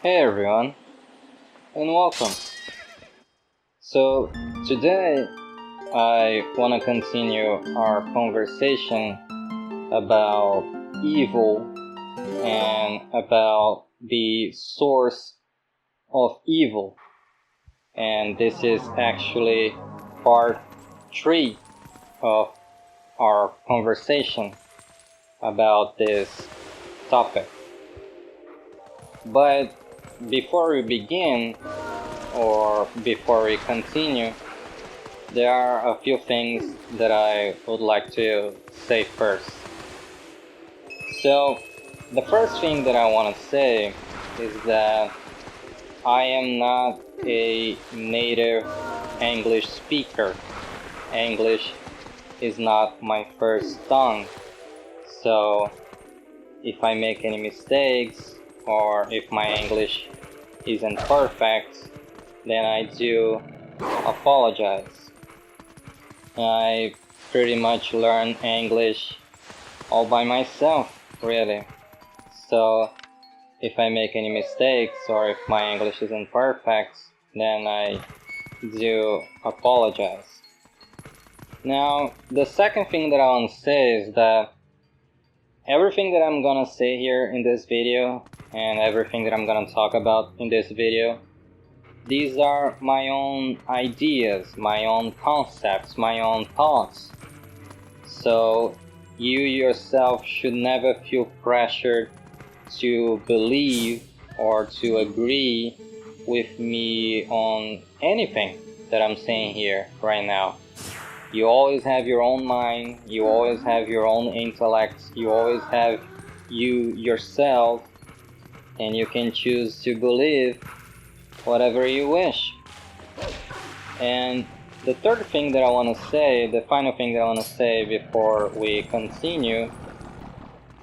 Hey everyone, and welcome. So, today I want to continue our conversation about evil and about the source of evil. And this is actually part 3 of our conversation about this topic. But before we begin, or before we continue, there are a few things that I would like to say first. So, the first thing that I want to say is that I am not a native English speaker. English is not my first tongue. So, if I make any mistakes, or if my English isn't perfect, then I do apologize. I pretty much learned English all by myself, really. So if I make any mistakes or if my English isn't perfect, then I do apologize. Now, the second thing that I want to say is that everything that I'm gonna say here in this video and everything that I'm gonna talk about in this video, these are my own ideas, my own concepts, my own thoughts. So you yourself should never feel pressured to believe or to agree with me on anything that I'm saying here right now. You always have your own mind, you always have your own intellect, you always have you yourself, and you can choose to believe whatever you wish. And the third thing that I want to say, the final thing that I want to say before we continue,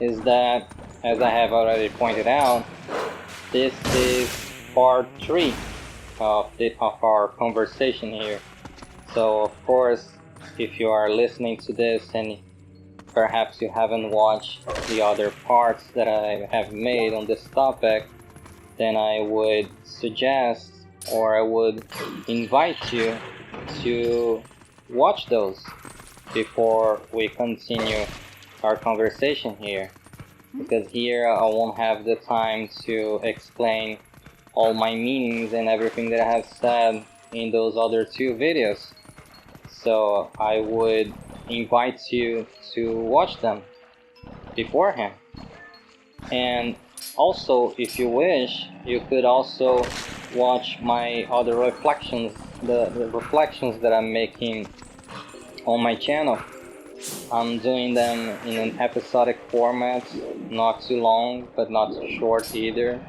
is that, as I have already pointed out, this is part 3 of our conversation here. So of course, if you are listening to this and perhaps you haven't watched the other parts that I have made on this topic, then I would suggest, or I would invite you to watch those before we continue our conversation here. Because here I won't have the time to explain all my meanings and everything that I have said in those other 2 videos. So I would invite you to watch them beforehand. And also, if you wish, you could also watch my other reflections, the reflections that I'm making on my channel. I'm doing them in an episodic format, not too long, but not too short either.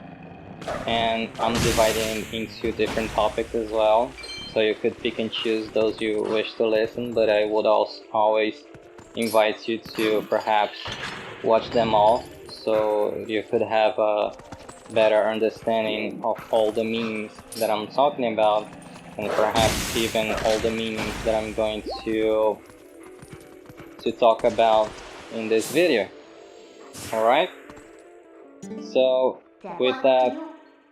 And I'm dividing into different topics as well. So you could pick and choose those you wish to listen, but I would also always invite you to perhaps watch them all, so you could have a better understanding of all the meanings that I'm talking about, and perhaps even all the meanings that I'm going to talk about in this video. Alright? So, with that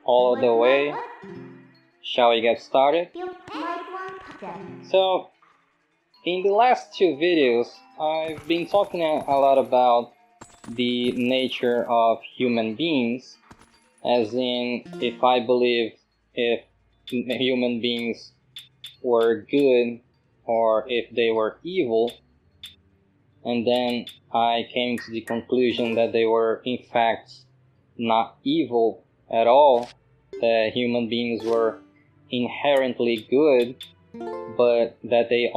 all the way, shall we get started? So, in the last 2 videos, I've been talking a lot about the nature of human beings, as in, if I believe if human beings were good or if they were evil, and then I came to the conclusion that they were in fact not evil at all, that human beings were inherently good, but that they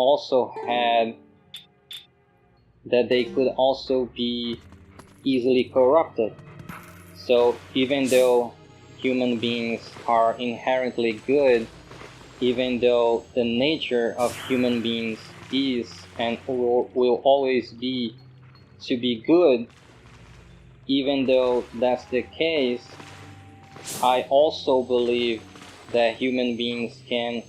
could also be easily corrupted. So even though human beings are inherently good, even though the nature of human beings is and will always be to be good, even though that's the case, I also believe that human beings can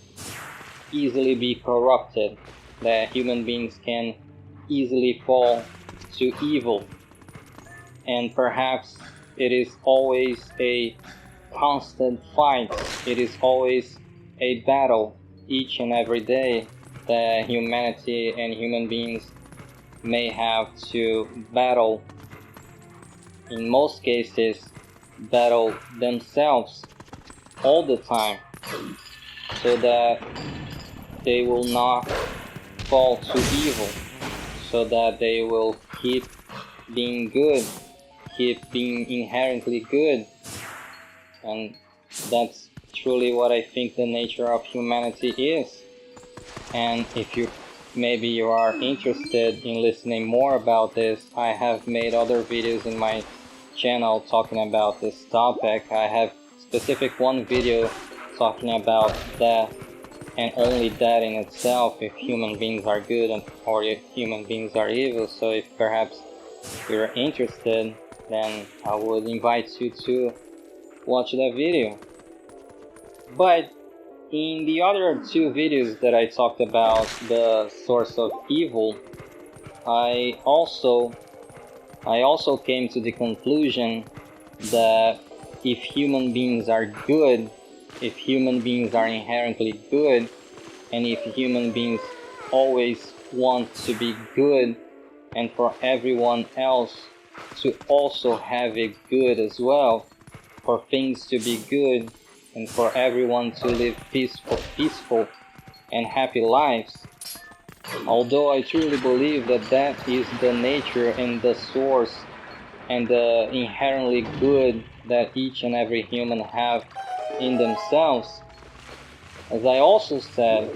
easily be corrupted, that human beings can easily fall to evil. And perhaps it is always a constant fight. It is always a battle each and every day that humanity and human beings may have to battle. In most cases, battle themselves all the time, so that they will not fall to evil, so that they will keep being good, keep being inherently good. And that's truly what I think the nature of humanity is. And if maybe you are interested in listening more about this, I have made other videos in my channel talking about this topic. I have specific one video talking about death, and only that in itself, if human beings are good or if human beings are evil. So if perhaps you're interested, then I would invite you to watch that video. But in the other two videos that I talked about the source of evil, I also came to the conclusion that if human beings are good, if human beings are inherently good, and if human beings always want to be good, and for everyone else to also have it good as well, for things to be good, and for everyone to live peaceful and happy lives. Although I truly believe that that is the nature and the source and the inherently good that each and every human have in themselves, as I also said,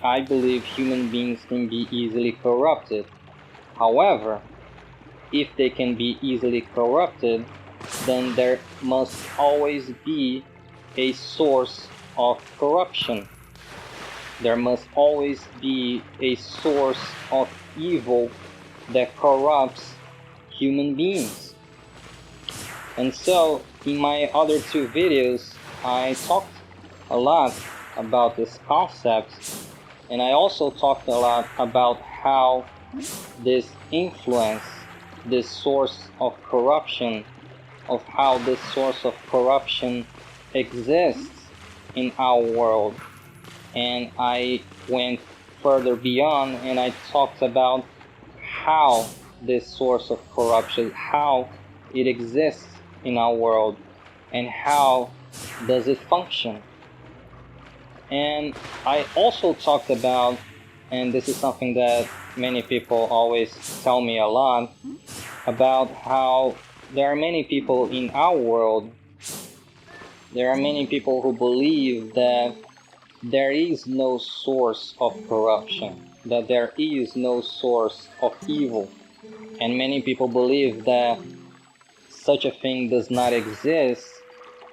I believe human beings can be easily corrupted. However, if they can be easily corrupted, then there must always be a source of corruption. There must always be a source of evil that corrupts human beings. And so, in my other two videos, I talked a lot about this concept, and I also talked a lot about how this influence, this source of corruption, of how this source of corruption exists in our world. And I went further beyond and I talked about how this source of corruption, how it exists in our world, and how does it function. And I also talked about, and this is something that many people always tell me a lot, about how there are many people in our world, there are many people who believe that there is no source of corruption, that there is no source of evil. And many people believe that such a thing does not exist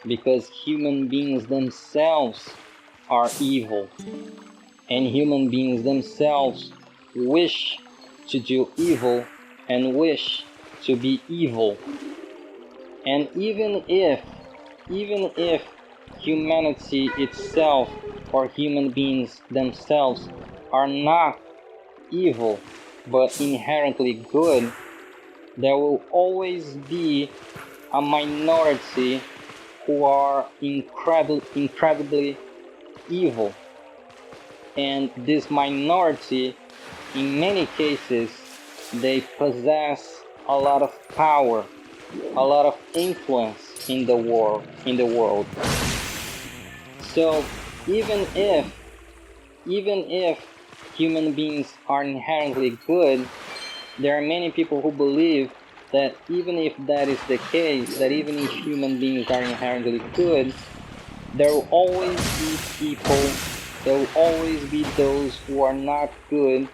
because human beings themselves are evil. And human beings themselves wish to do evil and wish to be evil. And even if humanity itself or human beings themselves are not evil but inherently good, there will always be a minority who are incredibly evil. And this minority, in many cases, they possess a lot of power, a lot of influence in the world. So even if human beings are inherently good, there are many people who believe that even if that is the case, that even if human beings are inherently good, there will always be people, there will always be those who are not good,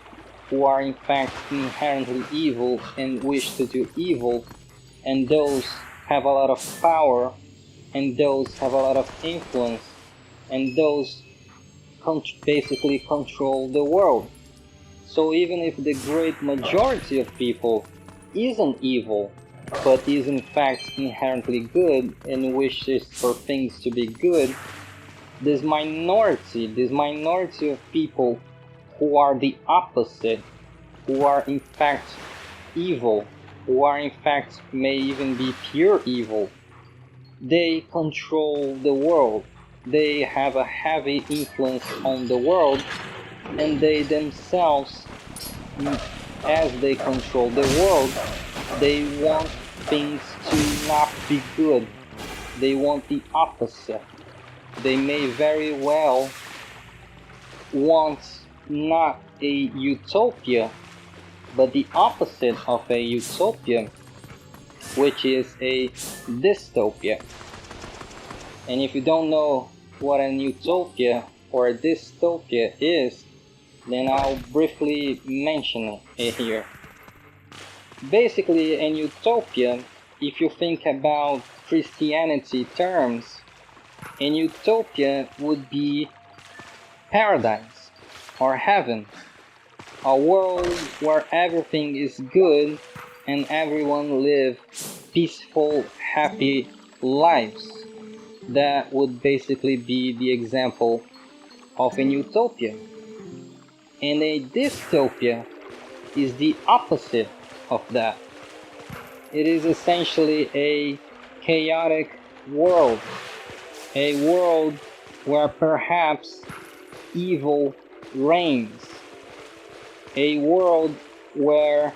who are in fact inherently evil and wish to do evil, and those have a lot of power, and those have a lot of influence, and those basically control the world. So even if the great majority of people isn't evil, but is in fact inherently good and wishes for things to be good, this minority of people who are the opposite, who are in fact evil, who are in fact may even be pure evil, they control the world. They have a heavy influence on the world, and they themselves, as they control the world, they want things to not be good. They want the opposite. They may very well want not a utopia, but the opposite of a utopia, which is a dystopia. And if you don't know what an utopia or a dystopia is, then I'll briefly mention it here. Basically, an utopia, if you think about Christianity terms, an utopia would be paradise or heaven, a world where everything is good and everyone live peaceful, happy lives. That would basically be the example of an utopia. And a dystopia is the opposite of that. It is essentially a chaotic world, a world where perhaps evil reigns, a world where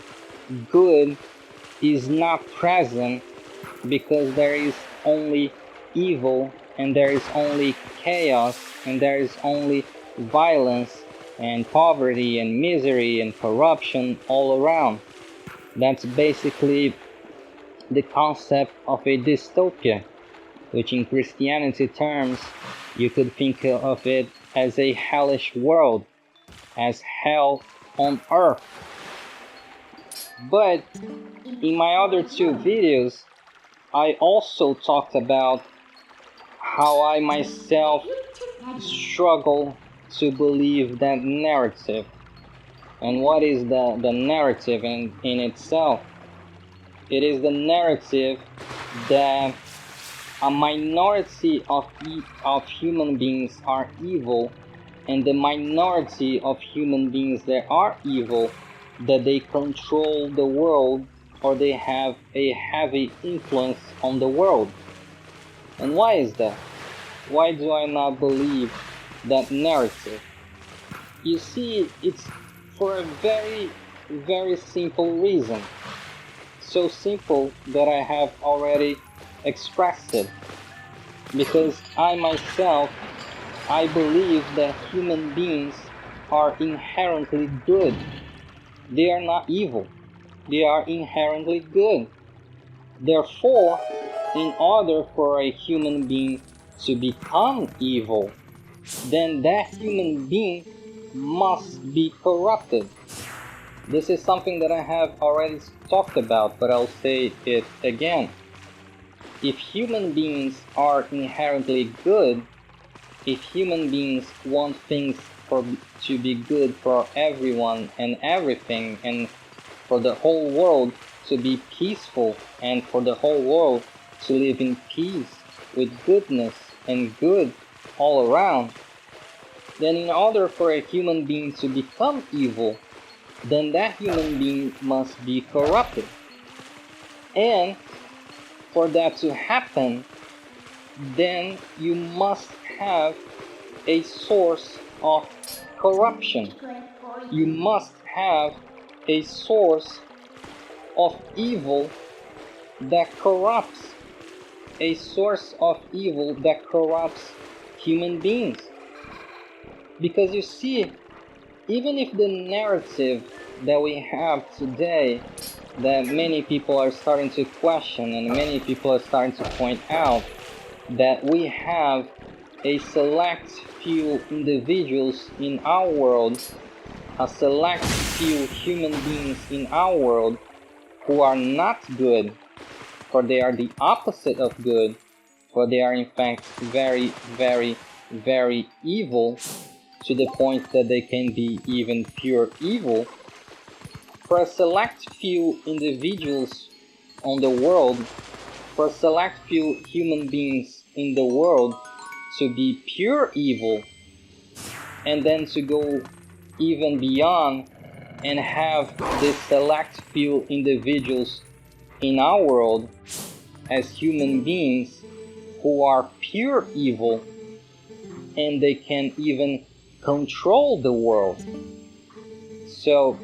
good is not present because there is only evil and there is only chaos and there is only violence and poverty and misery and corruption all around. That's basically the concept of a dystopia, which in Christianity terms you could think of it as a hellish world, as hell on earth. But in my other two videos, I also talked about how I myself struggle to believe that narrative. And what is the narrative in itself? It is the narrative that a minority of human beings are evil, and the minority of human beings that are evil, that they control the world or they have a heavy influence on the world. And why is that? Why do I not believe that narrative? You see, it's for a very, very simple reason. So simple that I have already expressed it. Because I myself, I believe that human beings are inherently good. They are not evil. They are inherently good. Therefore, in order for a human being to become evil, then that human being must be corrupted. This is something that I have already talked about, but I'll say it again. If human beings are inherently good, if human beings want things to be good for everyone and everything, and for the whole world to be peaceful, and for the whole world to live in peace with goodness and good all around, then in order for a human being to become evil, then that human being must be corrupted. And for that to happen, then you must have a source of corruption. You must have a source of evil that corrupts. A source of evil that corrupts human beings. Because you see, even if the narrative that we have today, that many people are starting to question and many people are starting to point out, that we have a select few individuals in our world, a select few human beings in our world who are not good, for they are the opposite of good, for they are in fact very, very, very evil, to the point that they can be even pure evil. For a select few individuals on the world, for a select few human beings in the world to be pure evil, and then to go even beyond and have this select few individuals in our world as human beings who are pure evil, and they can even control the world. So,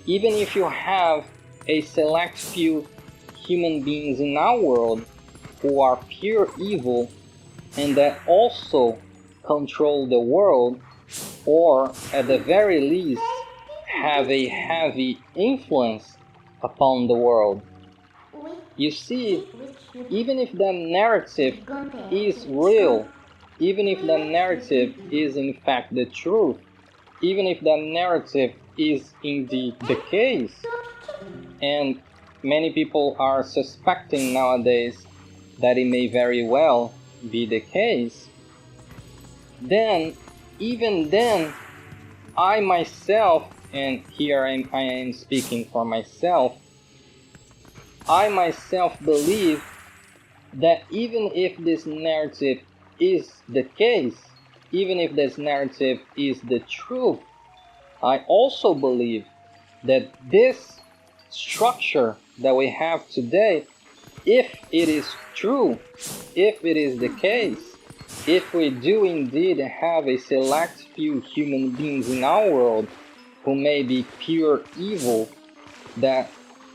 even if you have a select few human beings in our world who are pure evil and that also control the world, or at the very least have a heavy influence upon the world, you see, even if the narrative is real, even if the narrative is in fact the truth, even if the narrative is indeed the case, and many people are suspecting nowadays that it may very well be the case, then, even then, I myself, and here I am speaking for myself, I myself believe that even if this narrative is the case, even if this narrative is the truth, I also believe that this structure that we have today, if it is true, if it is the case, if we do indeed have a select few human beings in our world who may be pure evil that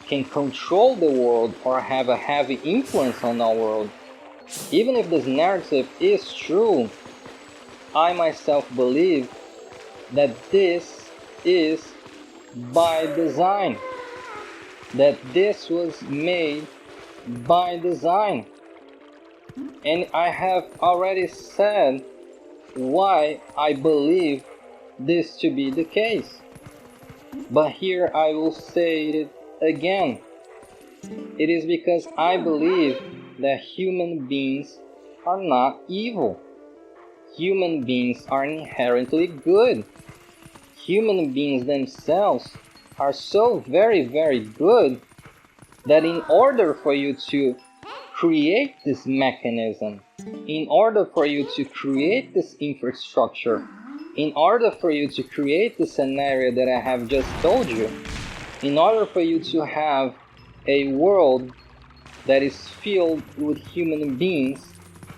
can control the world or have a heavy influence on our world, even if this narrative is true, I myself believe that this is by design, that this was made by design. And I have already said why I believe this to be the case. But here I will say it again. It is because I believe that human beings are not evil. Human beings are inherently good. Human beings themselves are so very, very good that in order for you to create this mechanism, in order for you to create this infrastructure, in order for you to create the scenario that I have just told you, in order for you to have a world that is filled with human beings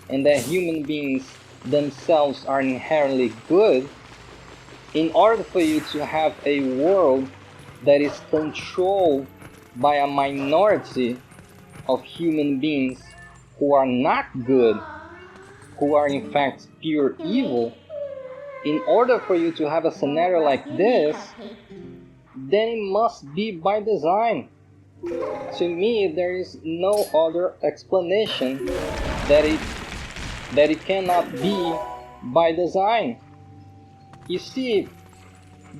and that human beings themselves are inherently good, in order for you to have a world that is controlled by a minority of human beings who are not good, who are in fact pure evil, in order for you to have a scenario like this, then it must be by design. To me, there is no other explanation that it cannot be by design. You see,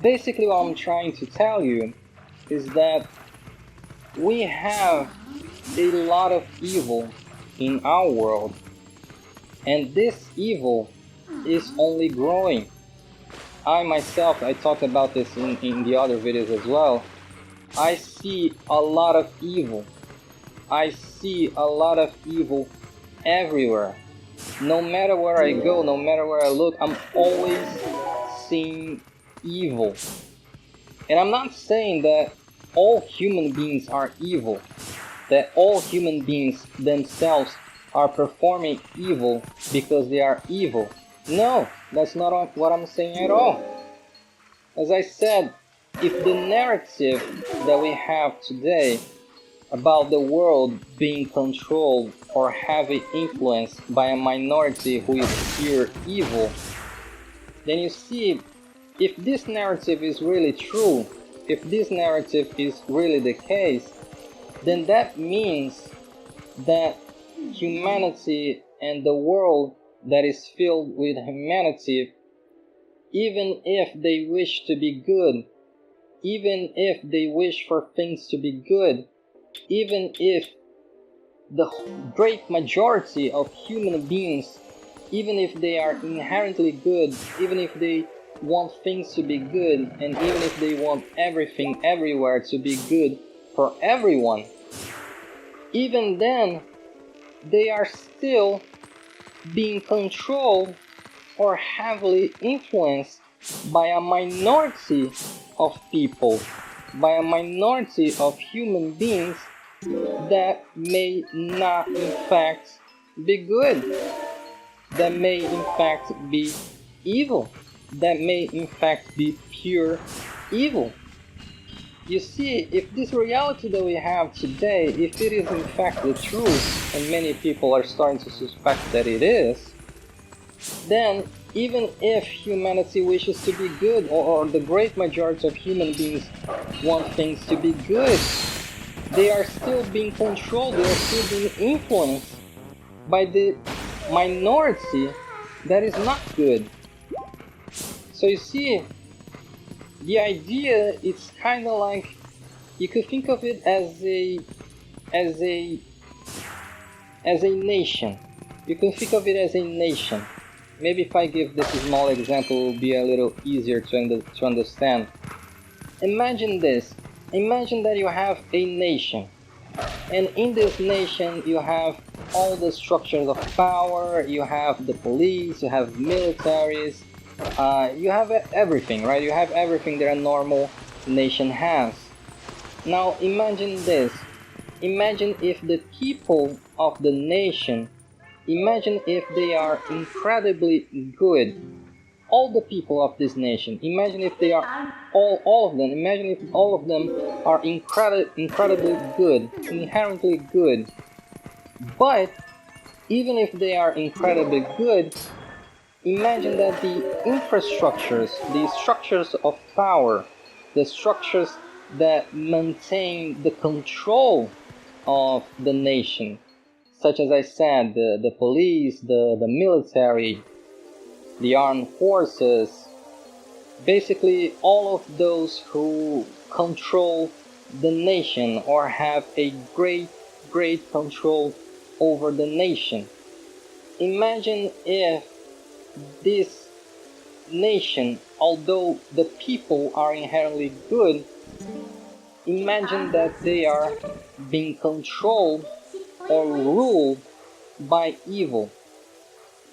basically what I'm trying to tell you is that we have a lot of evil in our world, and this evil is only growing. I myself, I talked about this in the other videos as well, I see a lot of evil. I see a lot of evil everywhere. No matter where I go, no matter where I look, I'm always seeing evil. And I'm not saying that all human beings are evil, that all human beings themselves are performing evil because they are evil. No, that's not what I'm saying at all. As I said, if the narrative that we have today about the world being controlled or heavily influenced by a minority who is pure evil, then you see, if this narrative is really true, if this narrative is really the case, then that means that humanity and the world that is filled with humanity, even if they wish to be good, even if they wish for things to be good, even if the great majority of human beings, even if they are inherently good, even if they want things to be good, and even if they want everything everywhere to be good for everyone, even then they are still being controlled or heavily influenced by a minority of people, by a minority of human beings that may not in fact be good, that may in fact be evil, that may in fact be pure evil. You see, if this reality that we have today, if it is in fact the truth, and many people are starting to suspect that it is, then even if humanity wishes to be good, or the great majority of human beings want things to be good, they are still being controlled, they are still being influenced by the minority that is not good. So you see, the idea is kind of like, you could think of it as a nation. You can think of it as a nation. Maybe if I give this small example, it will be a little easier to understand. Imagine this. Imagine that you have a nation. And in this nation, you have all the structures of power, you have the police, you have militaries, you have everything, right? You have everything that a normal nation has. Now imagine this. Imagine if the people of the nation, imagine if they are incredibly good. All the people of this nation, imagine if they are all of them, imagine if all of them are incredibly good, inherently good. But even if they are incredibly good, imagine that the infrastructures, the structures of power, the structures that maintain the control of the nation, such as I said, the police, the military, the armed forces, basically all of those who control the nation or have a great control over the nation. Imagine if this nation, although the people are inherently good, imagine that they are being controlled or ruled by evil.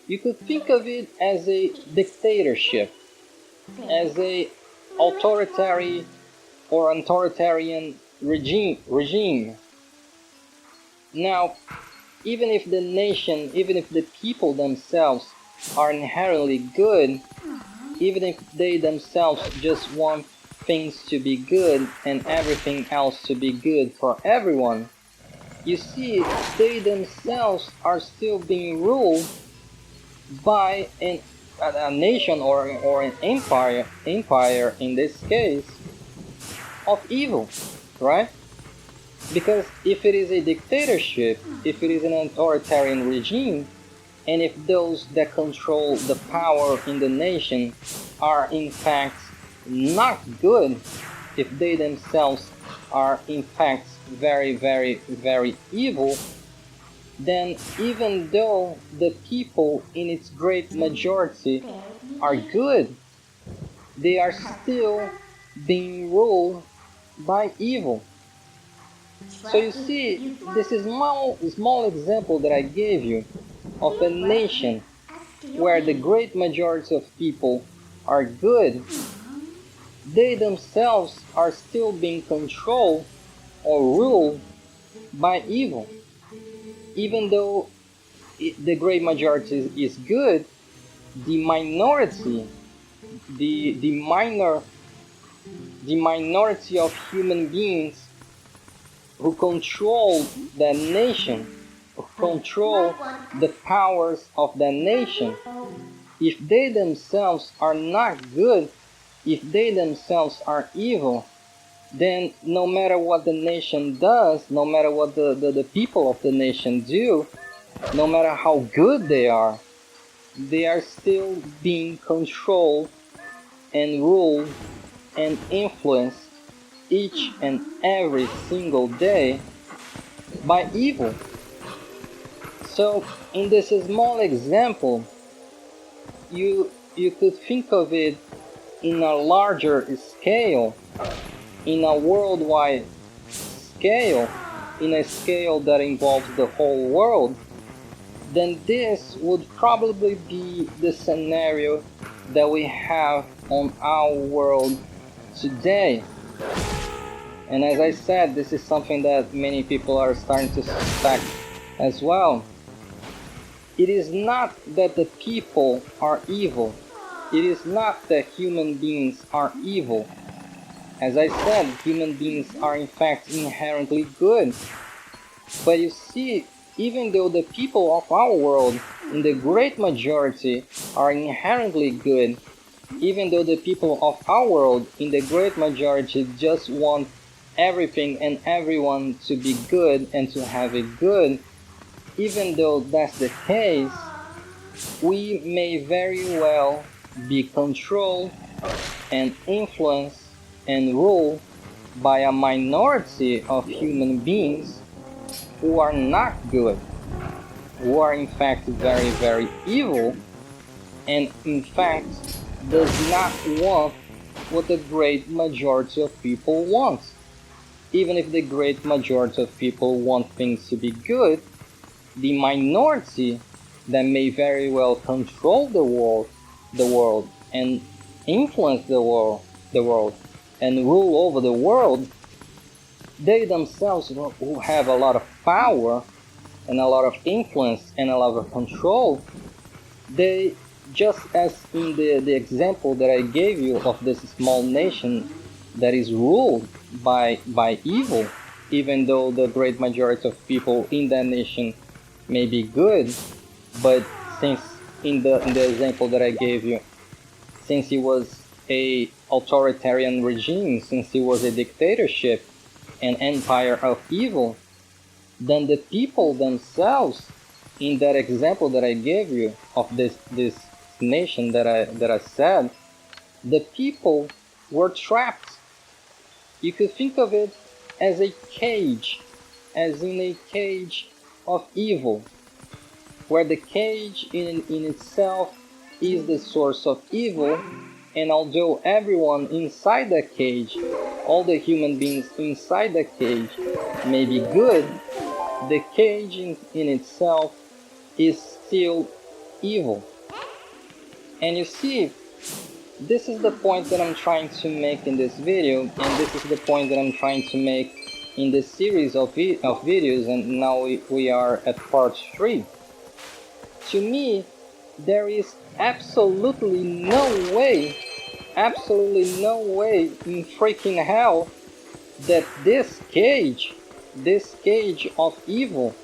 You could think of it as a dictatorship, as a authoritarian regime. Now, even if the nation, even if the people themselves are inherently good, even if they themselves just want things to be good and everything else to be good for everyone, you see, they themselves are still being ruled by a nation or an empire in this case, of evil, right? Because if it is a dictatorship, if it is an authoritarian regime, and if those that control the power in the nation are in fact not good, if they themselves are in fact very evil, then even though the people in its great majority are good, they are still being ruled by evil. So you see, this is small example that I gave you of a nation where the great majority of people are good, they themselves are still being controlled or ruled by evil. Even though the great majority is good, the minority, the minority of human beings who control the nation, who control the powers of the nation, if they themselves are not good, if they themselves are evil, then no matter what the nation does, no matter what the people of the nation do, no matter how good they are still being controlled and ruled and influenced each and every single day by evil. So in this small example, you could think of it in a larger scale, in a worldwide scale, in a scale that involves the whole world, then this would probably be the scenario that we have on our world today. And as I said, this is something that many people are starting to suspect as well. It is not that the people are evil. It is not that human beings are evil. As I said, human beings are in fact inherently good. But you see, even though the people of our world, in the great majority, are inherently good, even though the people of our world, in the great majority, just want everything and everyone to be good and to have it good, even though that's the case, we may very well be controlled and influenced and ruled by a minority of human beings who are not good, who are in fact very, very evil, and in fact does not want what the great majority of people want. Even if the great majority of people want things to be good, the minority that may very well control the world and influence the world and rule over the world, they themselves who have a lot of power and a lot of influence and a lot of control, they, just as in the example that I gave you of this small nation that is ruled by evil, even though the great majority of people in that nation may be good, but since in the example that I gave you, since it was a authoritarian regime, since it was a dictatorship, an empire of evil, then the people themselves, in that example that I gave you of this nation that I said, the people were trapped. You could think of it as a cage, as in a cage of evil, where the cage in itself is the source of evil, and although everyone inside the cage, all the human beings inside the cage may be good, the cage in itself is still evil. And you see, this is the point that I'm trying to make in this video, and this is the point that I'm trying to make in this series of videos, and now we are at part 3. To me, there is absolutely no way in freaking hell that this cage of evil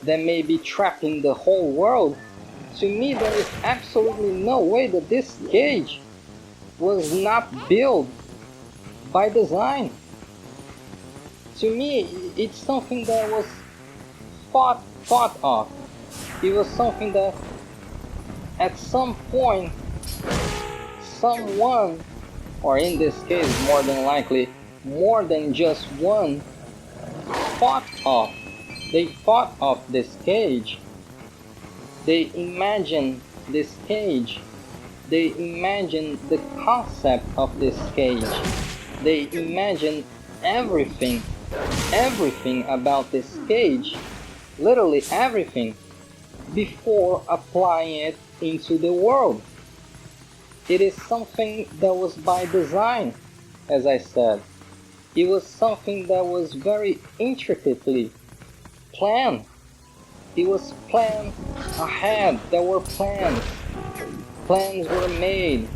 that may be trapping the whole world, to me there is absolutely no way that this cage was not built by design. To me, it's something that was thought of. It was something that at some point someone, or in this case more than likely more than just one, thought of. They thought of this cage. They imagined this cage. They imagined the concept of this cage. They imagined everything about this cage, literally everything, before applying it into the world. It is something that was by design, as I said. It was something that was very intricately planned. It was planned ahead. There were plans. Plans were made.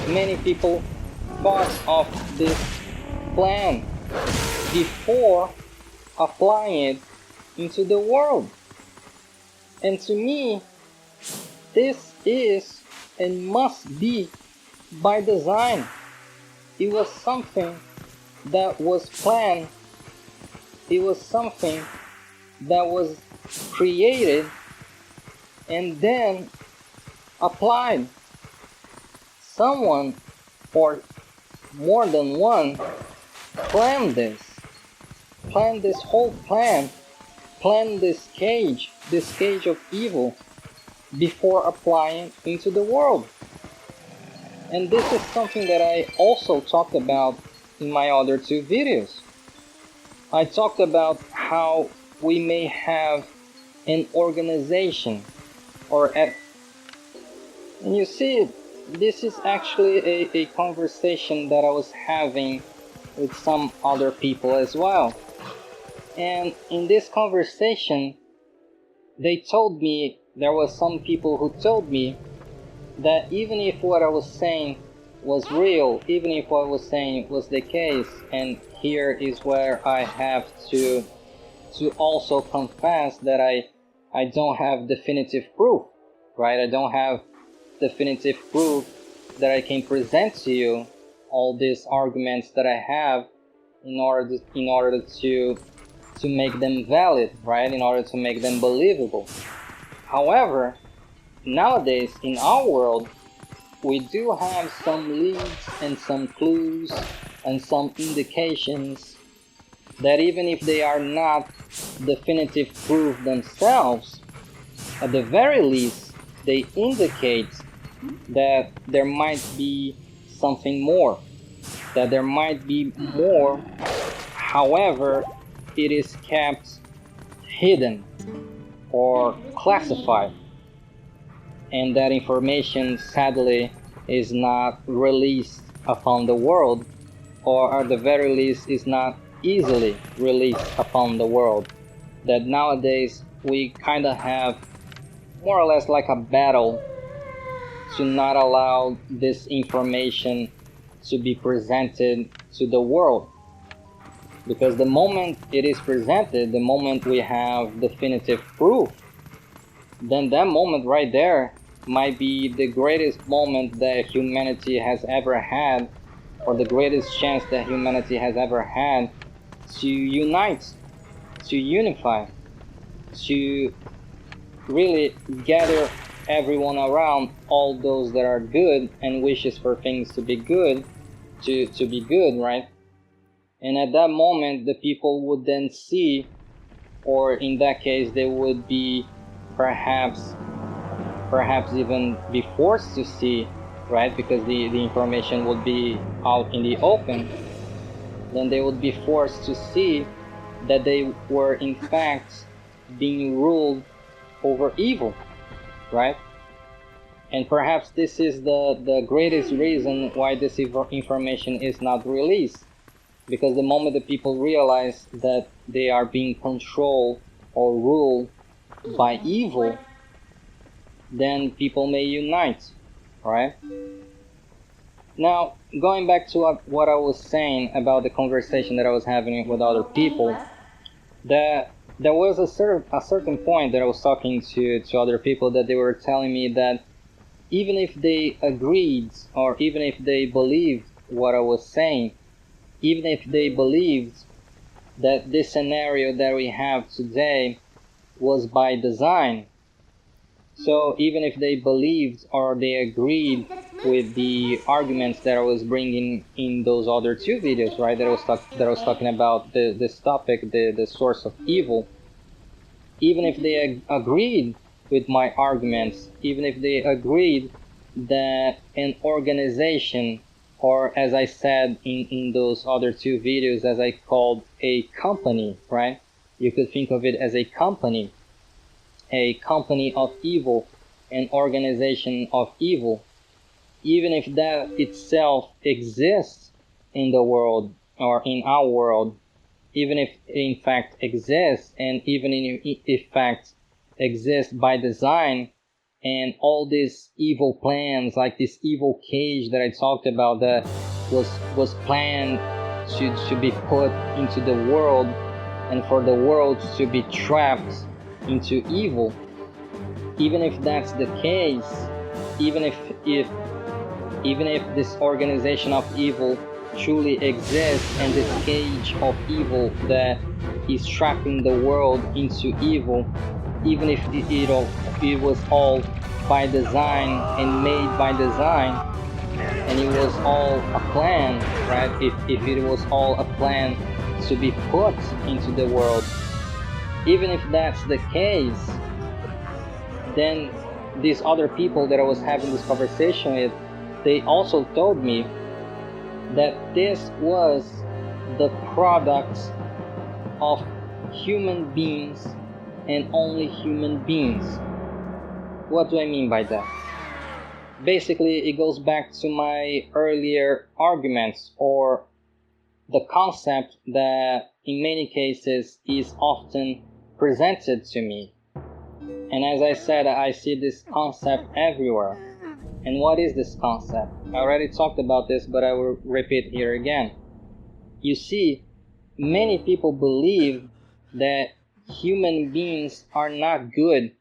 Many people thought of this plan before applying it into the world. And to me, this is and must be by design. It was something that was planned. It was something that was created and then applied. Someone, or more than one, planned this whole plan, planned this cage of evil before applying into the world. And this is something that I also talked about in my other 2 videos. I talked about how we may have an organization, and you see, this is actually a conversation that I was having with some other people as well. And in this conversation, they told me there was some people who told me that even if what I was saying was real, even if what I was saying was the case, and here is where I have to also confess that I don't have definitive proof, right? I don't have definitive proof that I can present to you all these arguments that I have in order to make them valid, right? In order to make them believable. However, nowadays in our world, we do have some leads and some clues and some indications that even if they are not definitive proof themselves, at the very least, they indicate that there might be something more, that there might be more, however, it is kept hidden or classified, and that information sadly is not released upon the world, or at the very least is not easily released upon the world. That nowadays we kind of have more or less like a battle to not allow this information to be presented to the world. Because the moment it is presented, the moment we have definitive proof, then that moment right there might be the greatest moment that humanity has ever had, or the greatest chance that humanity has ever had to unite, to unify, to really gather everyone around, all those that are good and wishes for things to be good, to be good, right? And at that moment, the people would then see, or in that case, they would be perhaps even be forced to see, right? Because the information would be out in the open. Then they would be forced to see that they were in fact being ruled over evil, right? And perhaps this is the greatest reason why this information is not released. Because the moment the people realize that they are being controlled or ruled by evil, then people may unite, right? Now, going back to what I was saying about the conversation that I was having with other people, that there was a certain point that I was talking to other people, that they were telling me that even if they agreed, or even if they believed what I was saying, even if they believed that this scenario that we have today was by design, so even if they believed or they agreed with the arguments that I was bringing in those other two videos, right, that I was talking about this topic, the source of evil, even if they agreed with my arguments, even if they agreed that an organization, or as I said in those other two videos, as I called a company, right? You could think of it as a company of evil, an organization of evil. Even if that itself exists in the world, or in our world, even if it in fact exists, and even in fact exists by design, and all these evil plans, like this evil cage that I talked about, that was planned to be put into the world, and for the world to be trapped into evil. Even if that's the case, even if this organization of evil truly exists, and this cage of evil that is trapping the world into evil, even if it was all by design and made by design, and it was all a plan, right? If it was all a plan to be put into the world, even if that's the case, then these other people that I was having this conversation with, they also told me that this was the product of human beings, and only human beings. What do I mean by that? Basically, it goes back to my earlier arguments, or the concept that in many cases is often presented to me, And as I said, I see this concept everywhere. And what is this concept? I already talked about this, but I will repeat here again. You see, many people believe that human beings are not good.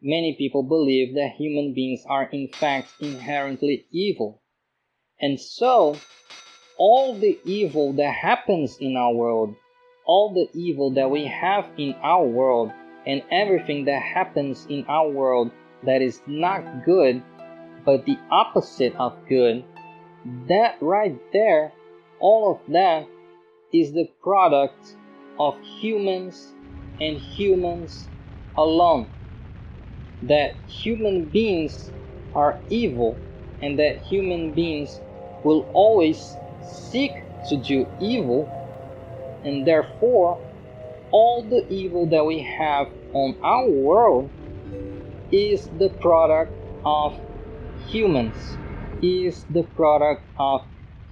Many people believe that human beings are in fact inherently evil. And so, all the evil that happens in our world, all the evil that we have in our world, and everything that happens in our world that is not good, but the opposite of good, that right there, all of that is the product of humans and humans alone. That human beings are evil and that human beings will always seek to do evil, and therefore all the evil that we have on our world is the product of humans, is the product of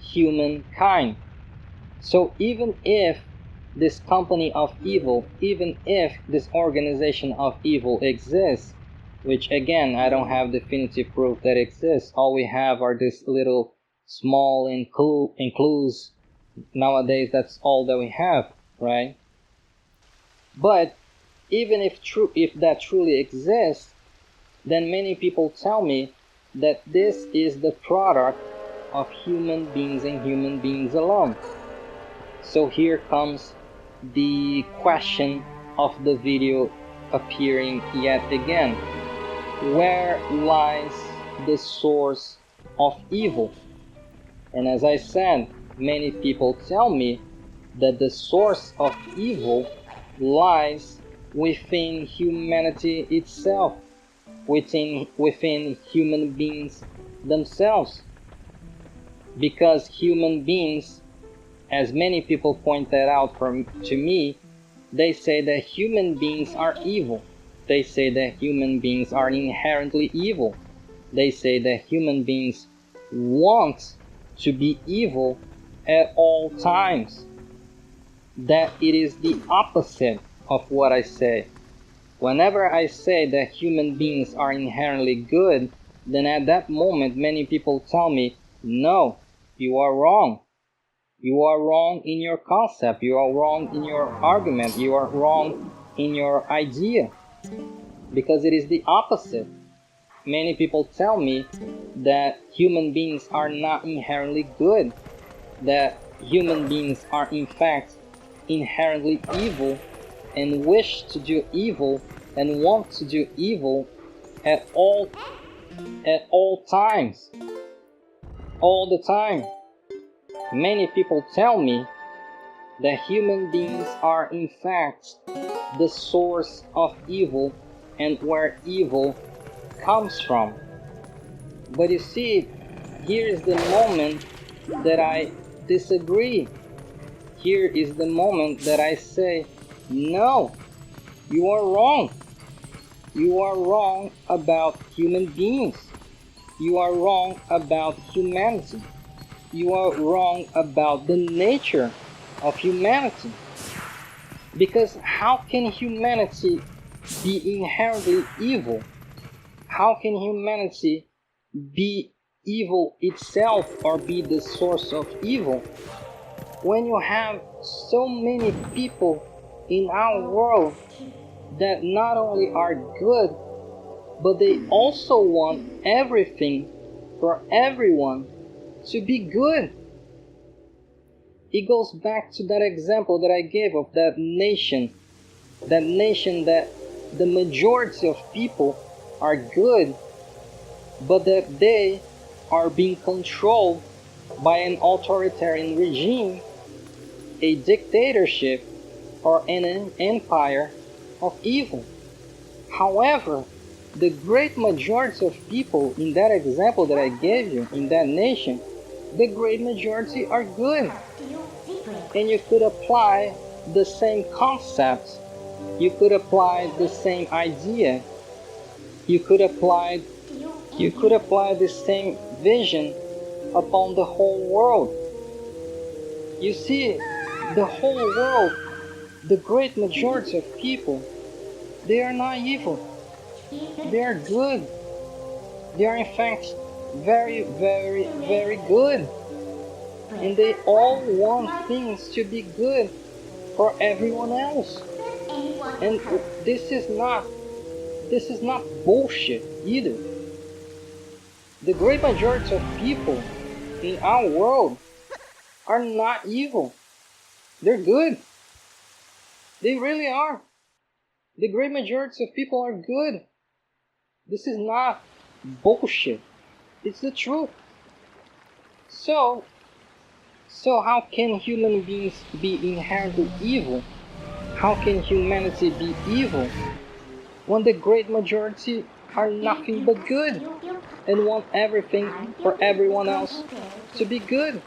humankind. So even if this company of evil, even if this organization of evil exists, which again, I don't have definitive proof that exists, all we have are these little small clues. Nowadays, that's all that we have, right? But even if that truly exists, then many people tell me that this is the product of human beings and human beings alone. So here comes the question of the video appearing yet again. Where lies the source of evil? And as I said, many people tell me that the source of evil lies within humanity itself, within human beings themselves. Because human beings, as many people point that out to me, they say that human beings are evil. They say that human beings are inherently evil. They say that human beings want to be evil at all times. That it is the opposite of what I say. Whenever I say that human beings are inherently good, then at that moment many people tell me, no, you are wrong. You are wrong in your concept, you are wrong in your argument, you are wrong in your idea. Because it is the opposite. Many people tell me that human beings are not inherently good, that human beings are in fact inherently evil and wish to do evil and want to do evil at all times, all the time. Many people tell me that human beings are in fact the source of evil and where evil comes from. But you see, here is the moment that I disagree. Here is the moment that I say, no, you are wrong. You are wrong about human beings. You are wrong about humanity. You are wrong about the nature of humanity. Because how can humanity be inherently evil? How can humanity be evil itself or be the source of evil when you have so many people in our world that not only are good, but they also want everything for everyone to be good? It goes back to that example that I gave of that nation that the majority of people are good, but that they are being controlled by an authoritarian regime, a dictatorship, or an empire of evil. However, the great majority of people in that example that I gave you, in that nation, the great majority are good. And you could apply the same concepts, you could apply the same idea, you could apply the same vision upon the whole world. You see, the whole world, the great majority of people, they are not evil. They are good. They are in fact very, very, very good. And they all want things to be good for everyone else. And this is not bullshit either. The great majority of people in our world are not evil. They're good. They really are. The great majority of people are good. This is not bullshit. It's the truth. So how can human beings be inherently evil? How can humanity be evil when the great majority are nothing but good and want everything for everyone else to be good?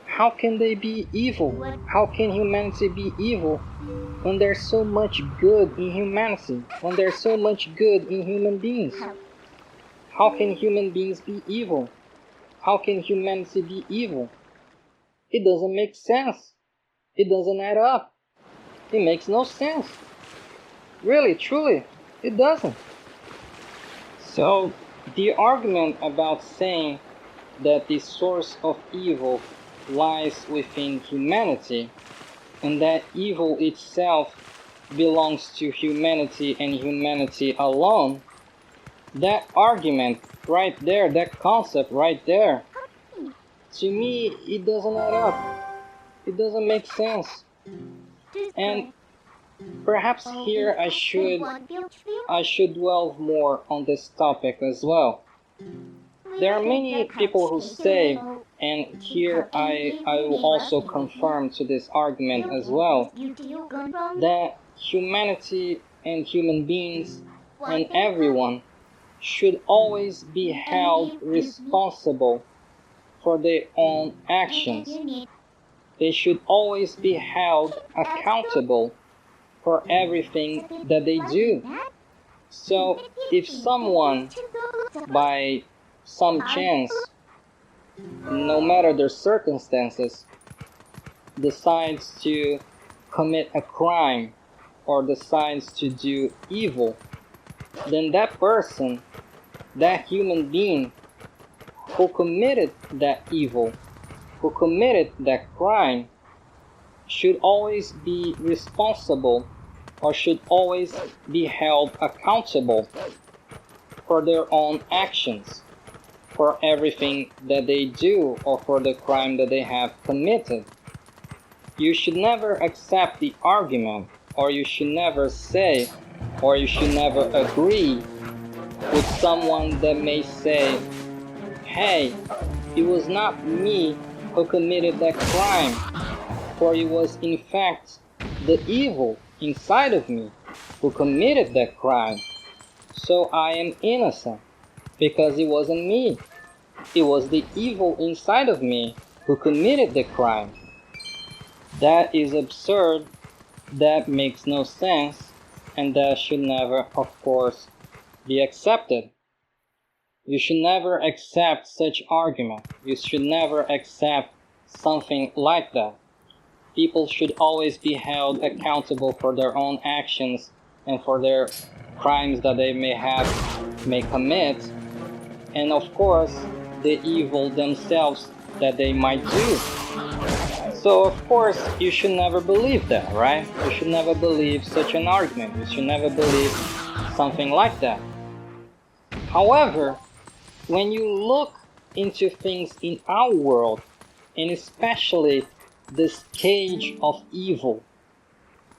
How can they be evil? How can humanity be evil when there's so much good in humanity? When there's so much good in human beings? How can human beings be evil? How can humanity be evil? It doesn't make sense. It doesn't add up. It makes no sense. Really, truly, it doesn't. So, the argument about saying that the source of evil lies within humanity, and that evil itself belongs to humanity and humanity alone, that argument right there, that concept right there, to me, it doesn't add up. It doesn't make sense. And perhaps here I should delve more on this topic as well. There are many people who say, and here I will also confirm to this argument as well, that humanity and human beings and everyone should always be held responsible for their own actions. They should always be held accountable for everything that they do. So if someone, by some chance, no matter their circumstances, decides to commit a crime or decides to do evil, then that person, that human being who committed that evil, who committed that crime, should always be responsible or should always be held accountable for their own actions, for everything that they do or for the crime that they have committed. You should never accept the argument, or you should never say, or you should never agree with someone that may say, hey, it was not me who committed that crime, for it was in fact the evil inside of me who committed that crime. So I am innocent because it wasn't me. It was the evil inside of me who committed the crime. That is absurd, that makes no sense, and that should never, of course, be accepted. You should never accept such argument. You should never accept something like that. People should always be held accountable for their own actions and for their crimes that they may commit, and of course, the evil themselves that they might do. So of course, you should never believe that, right? You should never believe such an argument. You should never believe something like that. However, when you look into things in our world, and especially this cage of evil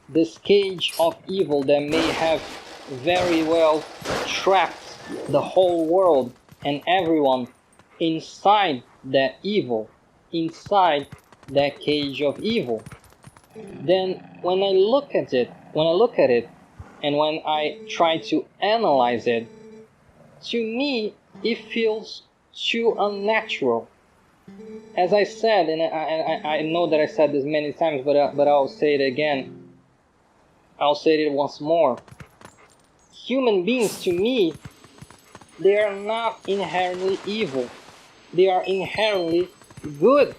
that may have very well trapped the whole world and everyone inside that evil, inside that cage of evil, then when I look at it, and when I try to analyze it, to me, it feels too unnatural. As I said, and I know that I said this many times, but I'll say it again. I'll say it once more. Human beings, to me, they are not inherently evil. They are inherently good.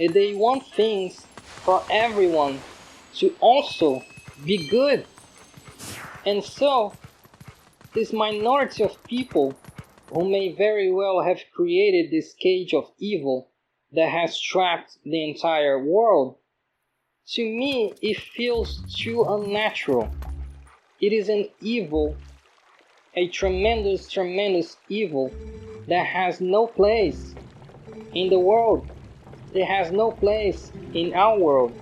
And they want things for everyone to also be good. And so, this minority of people who may very well have created this cage of evil that has trapped the entire world, to me it feels too unnatural. It is an evil, a tremendous, tremendous evil that has no place in the world. It has no place in our world.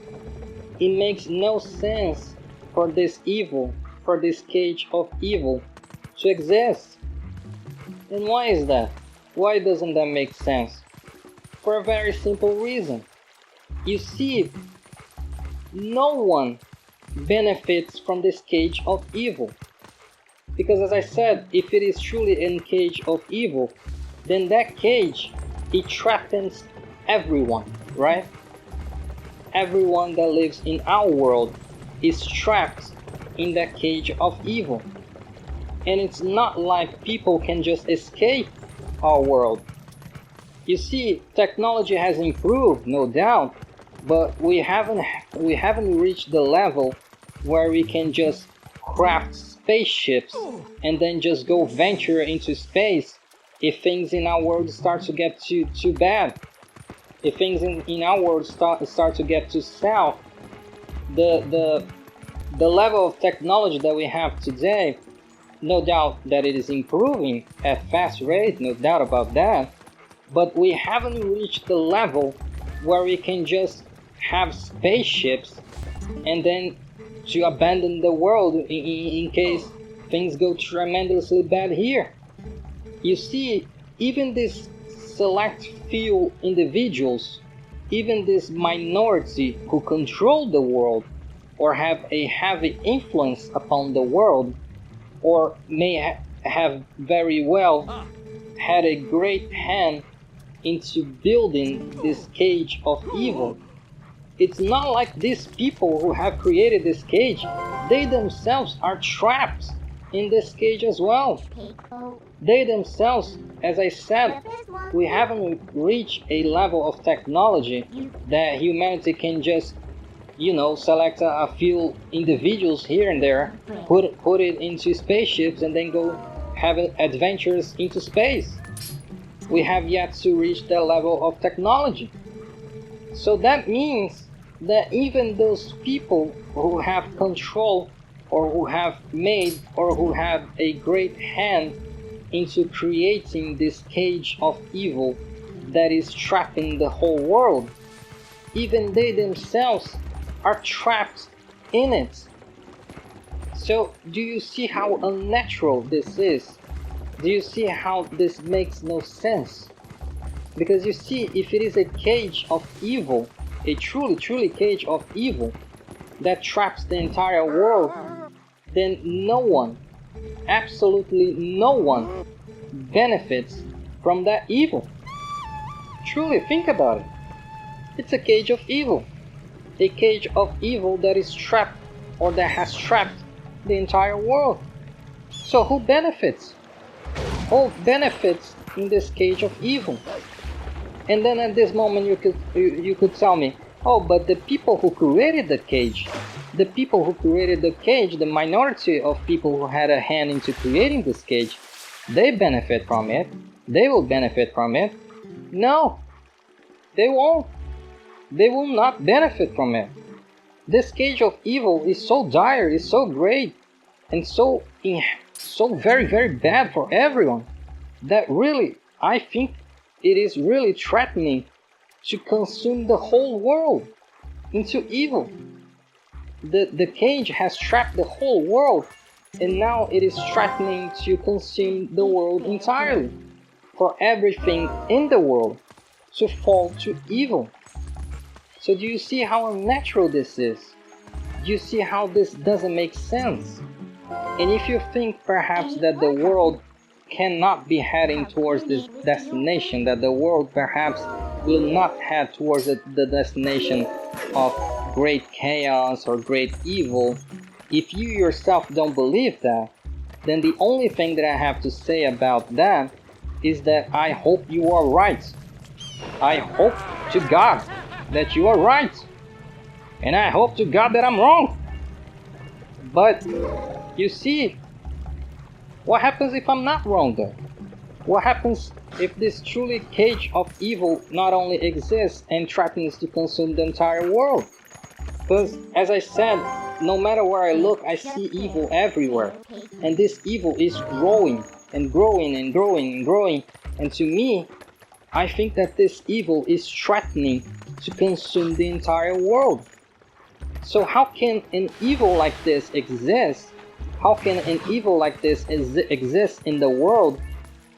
It makes no sense for this evil, for this cage of evil to exist. And why is that? Why doesn't that make sense? For a very simple reason. You see, no one benefits from this cage of evil. Because as I said, if it is truly a cage of evil, then that cage, it threatens everyone, right? Everyone that lives in our world is trapped in that cage of evil. And it's not like people can just escape our world. You see, technology has improved, no doubt, but we haven't reached the level where we can just craft spaceships and then just go venture into space if things in our world start to get too bad. If things in our world start to get too south, the level of technology that we have today, no doubt that it is improving at fast rate, no doubt about that, but we haven't reached the level where we can just have spaceships and then to abandon the world in case things go tremendously bad here. You see, even this select few individuals, even this minority who control the world or have a heavy influence upon the world, or may have very well had a great hand into building this cage of evil. It's not like these people who have created this cage, they themselves are trapped in this cage as well. They themselves, as I said, we haven't reached a level of technology that humanity can just, select a few individuals here and there, put it into spaceships and then go have adventures into space. We have yet to reach that level of technology. So that means that even those people who have control or who have made or who have a great hand into creating this cage of evil that is trapping the whole world, even they themselves are trapped in it. So do you see how unnatural this is? Do you see how this makes no sense? Because you see, if it is a cage of evil, a truly cage of evil that traps the entire world, then no one, absolutely no one, benefits from that evil. Truly, think about it. It's a cage of evil. A cage of evil that is trapped, or that has trapped the entire world. So who benefits? Who benefits in this cage of evil? And then at this moment you could tell me, oh, but the people who created the cage, the minority of people who had a hand into creating this cage, they benefit from it. They will benefit from it. No, they won't. They will not benefit from it. This cage of evil is so dire, is so great, and so very, very bad for everyone, that really, I think it is really threatening to consume the whole world into evil. The cage has trapped the whole world, and now it is threatening to consume the world entirely, for everything in the world to fall to evil. So do you see how unnatural this is? Do you see how this doesn't make sense? And if you think perhaps that the world cannot be heading towards this destination, that the world perhaps will not head towards the destination of great chaos or great evil, if you yourself don't believe that, then the only thing that I have to say about that is that I hope you are right. I hope to God that you are right. And I hope to God that I'm wrong. But you see, What happens if I'm not wrong though? What happens if this truly cage of evil not only exists and threatens to consume the entire world? Because, as I said, no matter where I look, I see evil everywhere. And this evil is growing and growing and growing and growing. And to me, I think that this evil is threatening to consume the entire world. So how can an evil like this exist? How can an evil like this exist in the world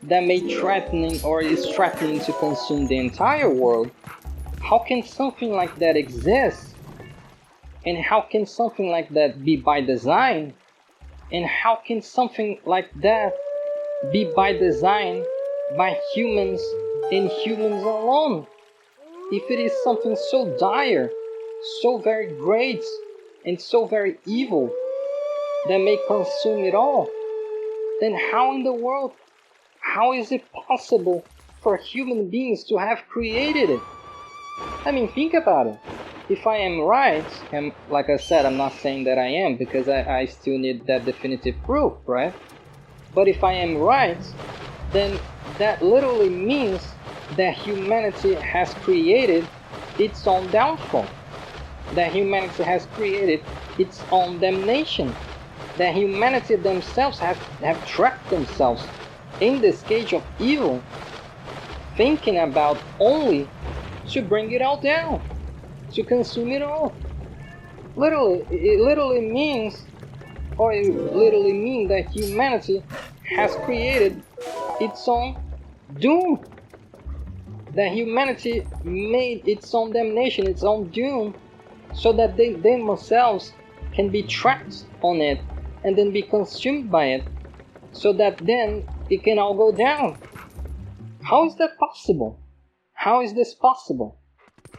that may threatening or is threatening to consume the entire world? How can something like that exist? And how can something like that be by design? And how can something like that be by design by humans and humans alone? If it is something so dire, so very great, and so very evil that may consume it all, then how in the world, how is it possible for human beings to have created it? I mean, think about it. If I am right, and like I said, I'm not saying that I am, because I still need that definitive proof, right? But if I am right, then that literally means that humanity has created its own downfall. That humanity has created its own damnation. That humanity themselves have trapped themselves in this cage of evil, thinking about only to bring it all down, to consume it all. It literally means that humanity has created its own doom. That humanity made its own damnation, its own doom, so that they themselves can be trapped on it and then be consumed by it, so that then it can all go down. How is that possible? How is this possible?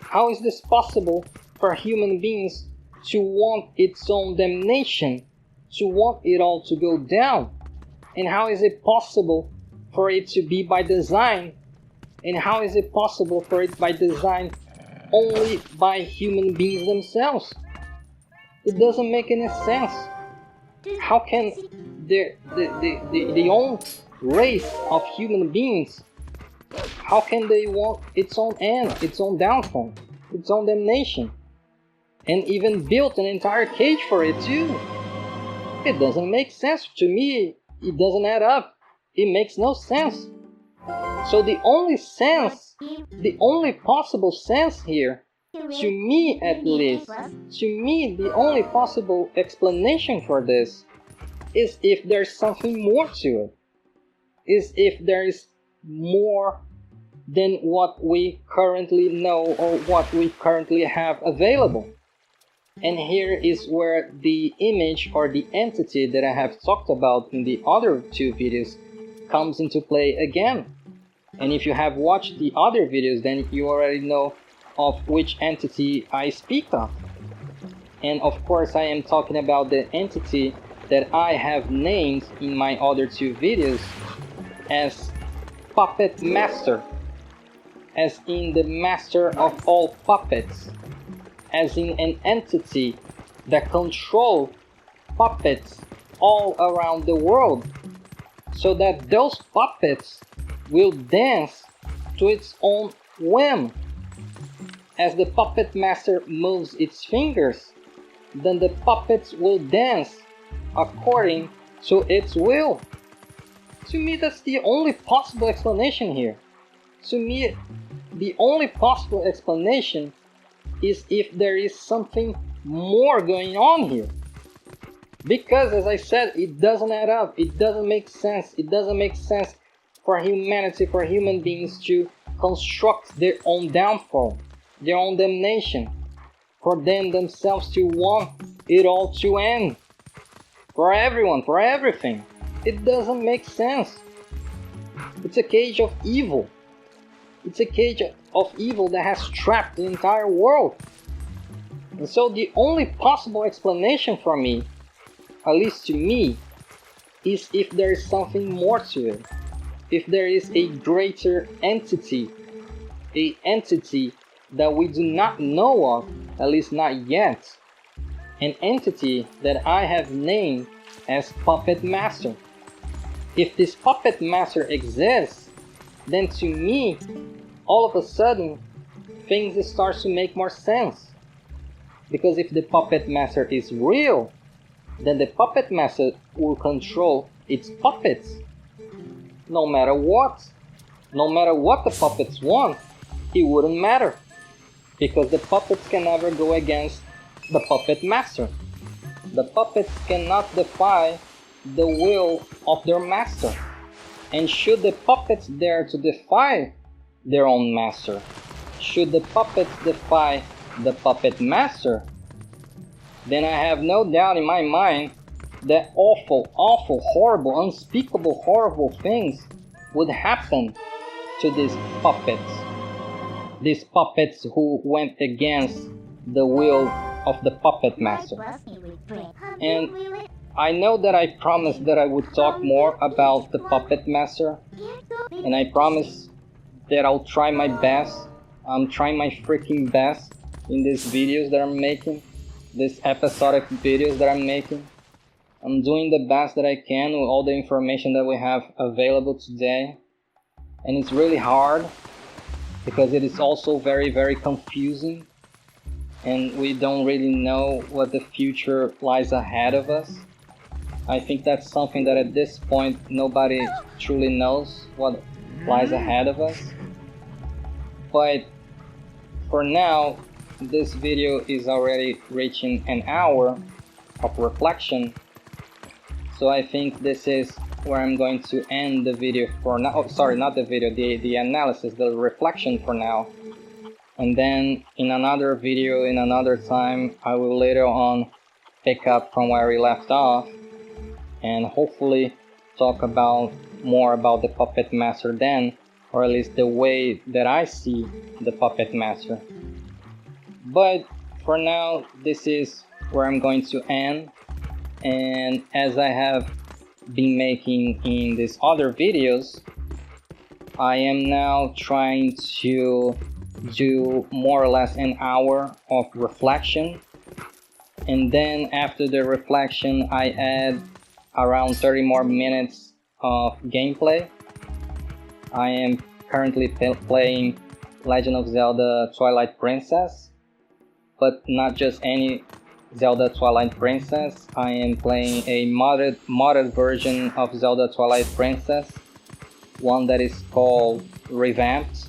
How is this possible for human beings to want its own damnation, to want it all to go down? And how is it possible for it to be by design? And how is it possible for it by design only by human beings themselves? It doesn't make any sense. How can the own race of human beings, how can they want its own end, its own downfall, its own damnation, and even built an entire cage for it too? It doesn't make sense to me. It doesn't add up. It makes no sense. So the only possible sense here, to me at least, the only possible explanation for this is if there's something more to it. Is if there is more than what we currently know or what we currently have available. And here is where the image or the entity that I have talked about in the other two videos comes into play again. And if you have watched the other videos, then you already know of which entity I speak of. And of course I am talking about the entity that I have named in my other two videos as Puppet Master, as in the master of all puppets, as in an entity that controls puppets all around the world, so that those puppets will dance to its own whim. As the puppet master moves its fingers, then the puppets will dance according to its will. To me, that's the only possible explanation here. To me, the only possible explanation is if there is something more going on here. Because, as I said, it doesn't add up. It doesn't make sense. It doesn't make sense for humanity, for human beings to construct their own downfall, their own damnation, for them themselves to want it all to end. For everyone, for everything. It doesn't make sense. It's a cage of evil. It's a cage of evil that has trapped the entire world. And so the only possible explanation for me, at least to me, is if there is something more to it. If there is a greater entity, a entity that we do not know of, at least not yet, an entity that I have named as Puppet Master. if this puppet master exists, then to me, all of a sudden, things start to make more sense. Because if the puppet master is real, then the puppet master will control its puppets. No matter what the puppets want, it wouldn't matter. Because the puppets can never go against the puppet master. The puppets cannot defy the will of their master. And should the puppets dare to defy their own master, should the puppets defy the puppet master, then I have no doubt in my mind that awful, horrible, unspeakable, horrible things would happen to these puppets. These puppets who went against the will of the puppet master. And I know that I promised that I would talk more about the puppet master, and I promise that I'll try my best. I'm trying my freaking best in these videos that I'm making, these episodic videos that I'm making. I'm doing the best that I can with all the information that we have available today. And it's really hard because it is also very, very confusing. And we don't really know what the future lies ahead of us. I think that's something that at this point nobody truly knows what lies ahead of us. But for now, this video is already reaching an hour of reflection. So I think this is where I'm going to end the video for now. Oh, sorry, not the video, the analysis, the reflection for now. And then in another video, in another time, I will later on pick up from where we left off and hopefully talk about more about the puppet master then, or at least the way that I see the puppet master. But for now, this is where I'm going to end. And as I have been making in these other videos, I am now trying to do more or less an hour of reflection, and then after the reflection I add around 30 more minutes of gameplay. I am currently playing Legend of Zelda Twilight Princess, but not just any Zelda Twilight Princess. I am playing a modded version of Zelda Twilight Princess, one that is called Revamped,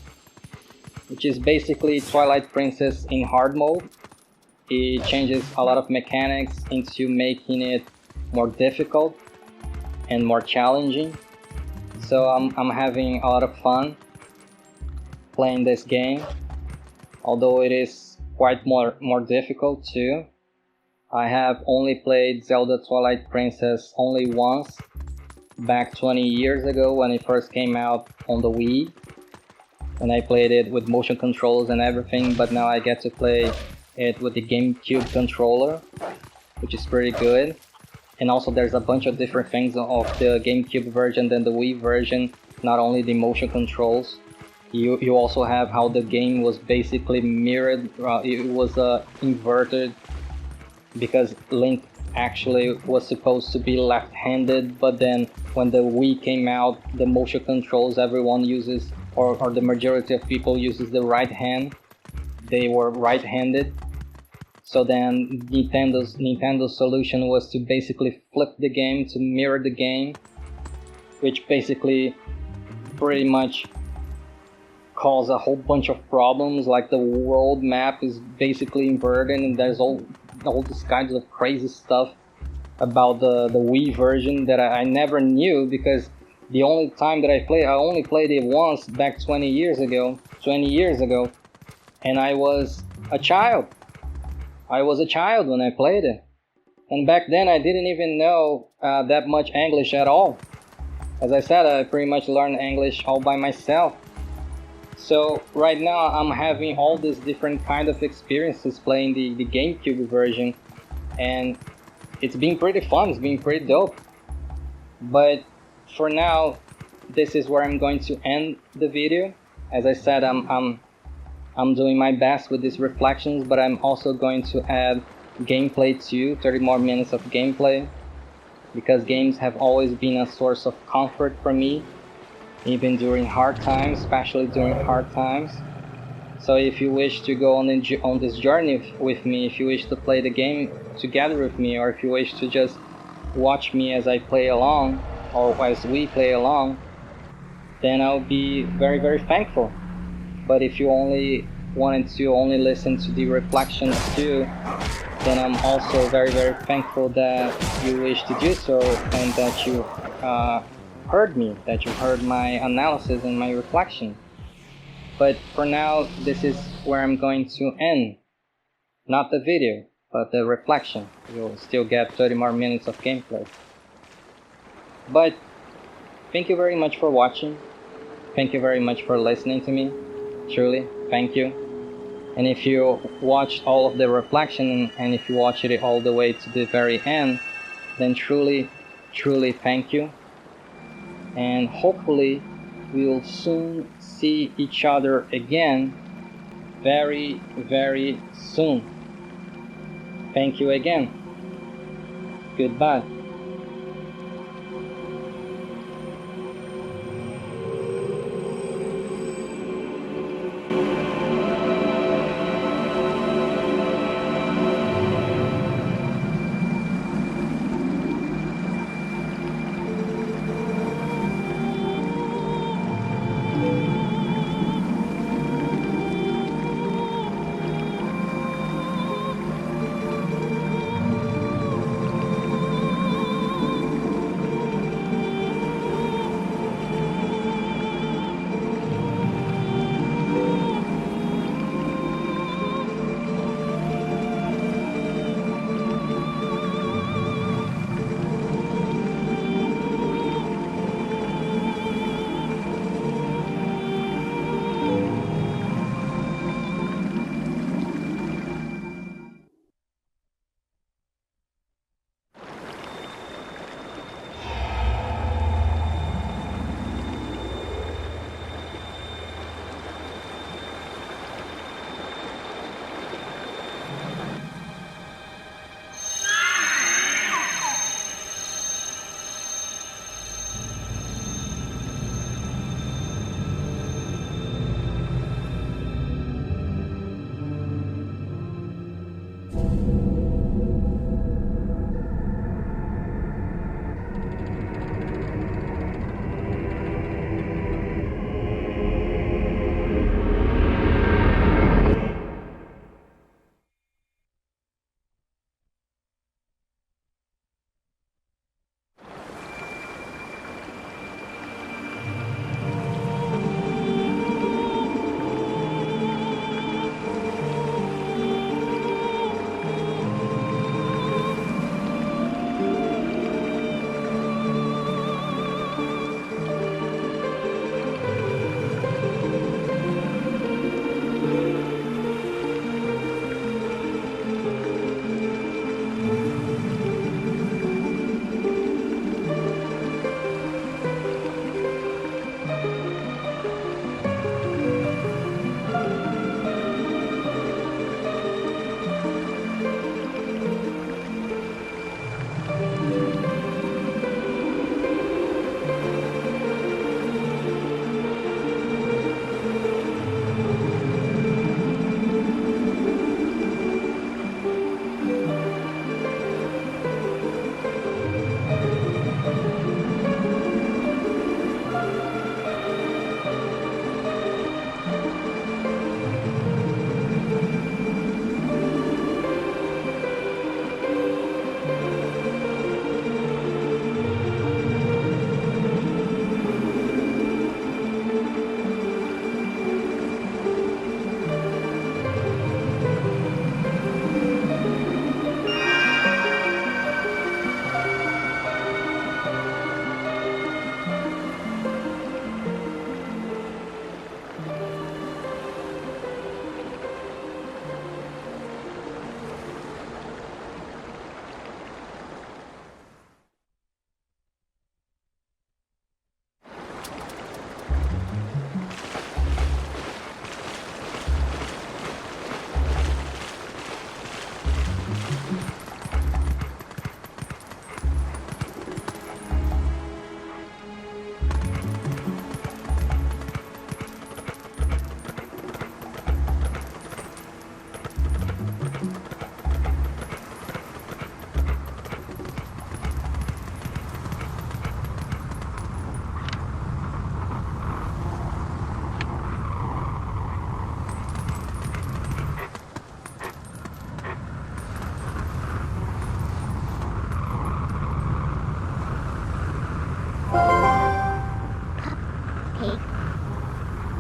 which is basically Twilight Princess in hard mode. It changes a lot of mechanics into making it more difficult and more challenging. So I'm having a lot of fun playing this game, although it is quite more difficult too. I have only played Zelda Twilight Princess only once, back 20 years ago when it first came out on the Wii, and I played it with motion controls and everything, but now I get to play it with the GameCube controller, which is pretty good. And also there's a bunch of different things of the GameCube version than the Wii version, not only the motion controls. You also have how the game was basically mirrored, it was inverted, because Link actually was supposed to be left-handed, but then when the Wii came out, the motion controls everyone uses, or the majority of people uses the right hand. They were right-handed. So then Nintendo's solution was to basically flip the game to mirror the game, which basically pretty much caused a whole bunch of problems. Like the world map is basically inverted, and there's all these kinds of crazy stuff about the Wii version that I never knew, because the only time that I only played it once back 20 years ago, and I was a child. I was a child when I played it, and back then I didn't even know that much English at all. As I said, I pretty much learned English all by myself. So right now I'm having all these different kind of experiences playing the GameCube version, and it's been pretty fun, it's been pretty dope. But for now, this is where I'm going to end the video. As I said, I'm doing my best with these reflections, but I'm also going to add gameplay too, 30 more minutes of gameplay, because games have always been a source of comfort for me, even during hard times, especially during hard times. So if you wish to go on this journey with me, if you wish to play the game together with me, or if you wish to just watch me as I play along, or as we play along, then I'll be very, very thankful. But if you only wanted to only listen to the reflections too, then I'm also very, very thankful that you wish to do so, and that you heard me, that you heard my analysis and my reflection. But for now, this is where I'm going to end. Not the video, but the reflection. You'll still get 30 more minutes of gameplay. But thank you very much for watching. Thank you very much for listening to me. Truly, thank you. And if you watched all of the reflection, and if you watched it all the way to the very end, then truly, truly thank you. And hopefully we will soon see each other again very, very soon. Thank you again. Goodbye.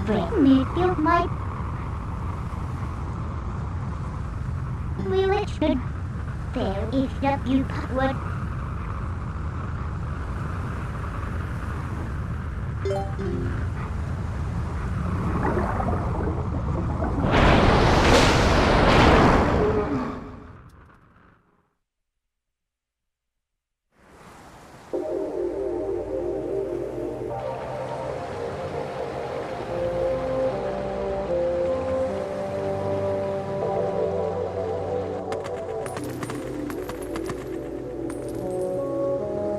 friend. Need you, my village. There is that you password.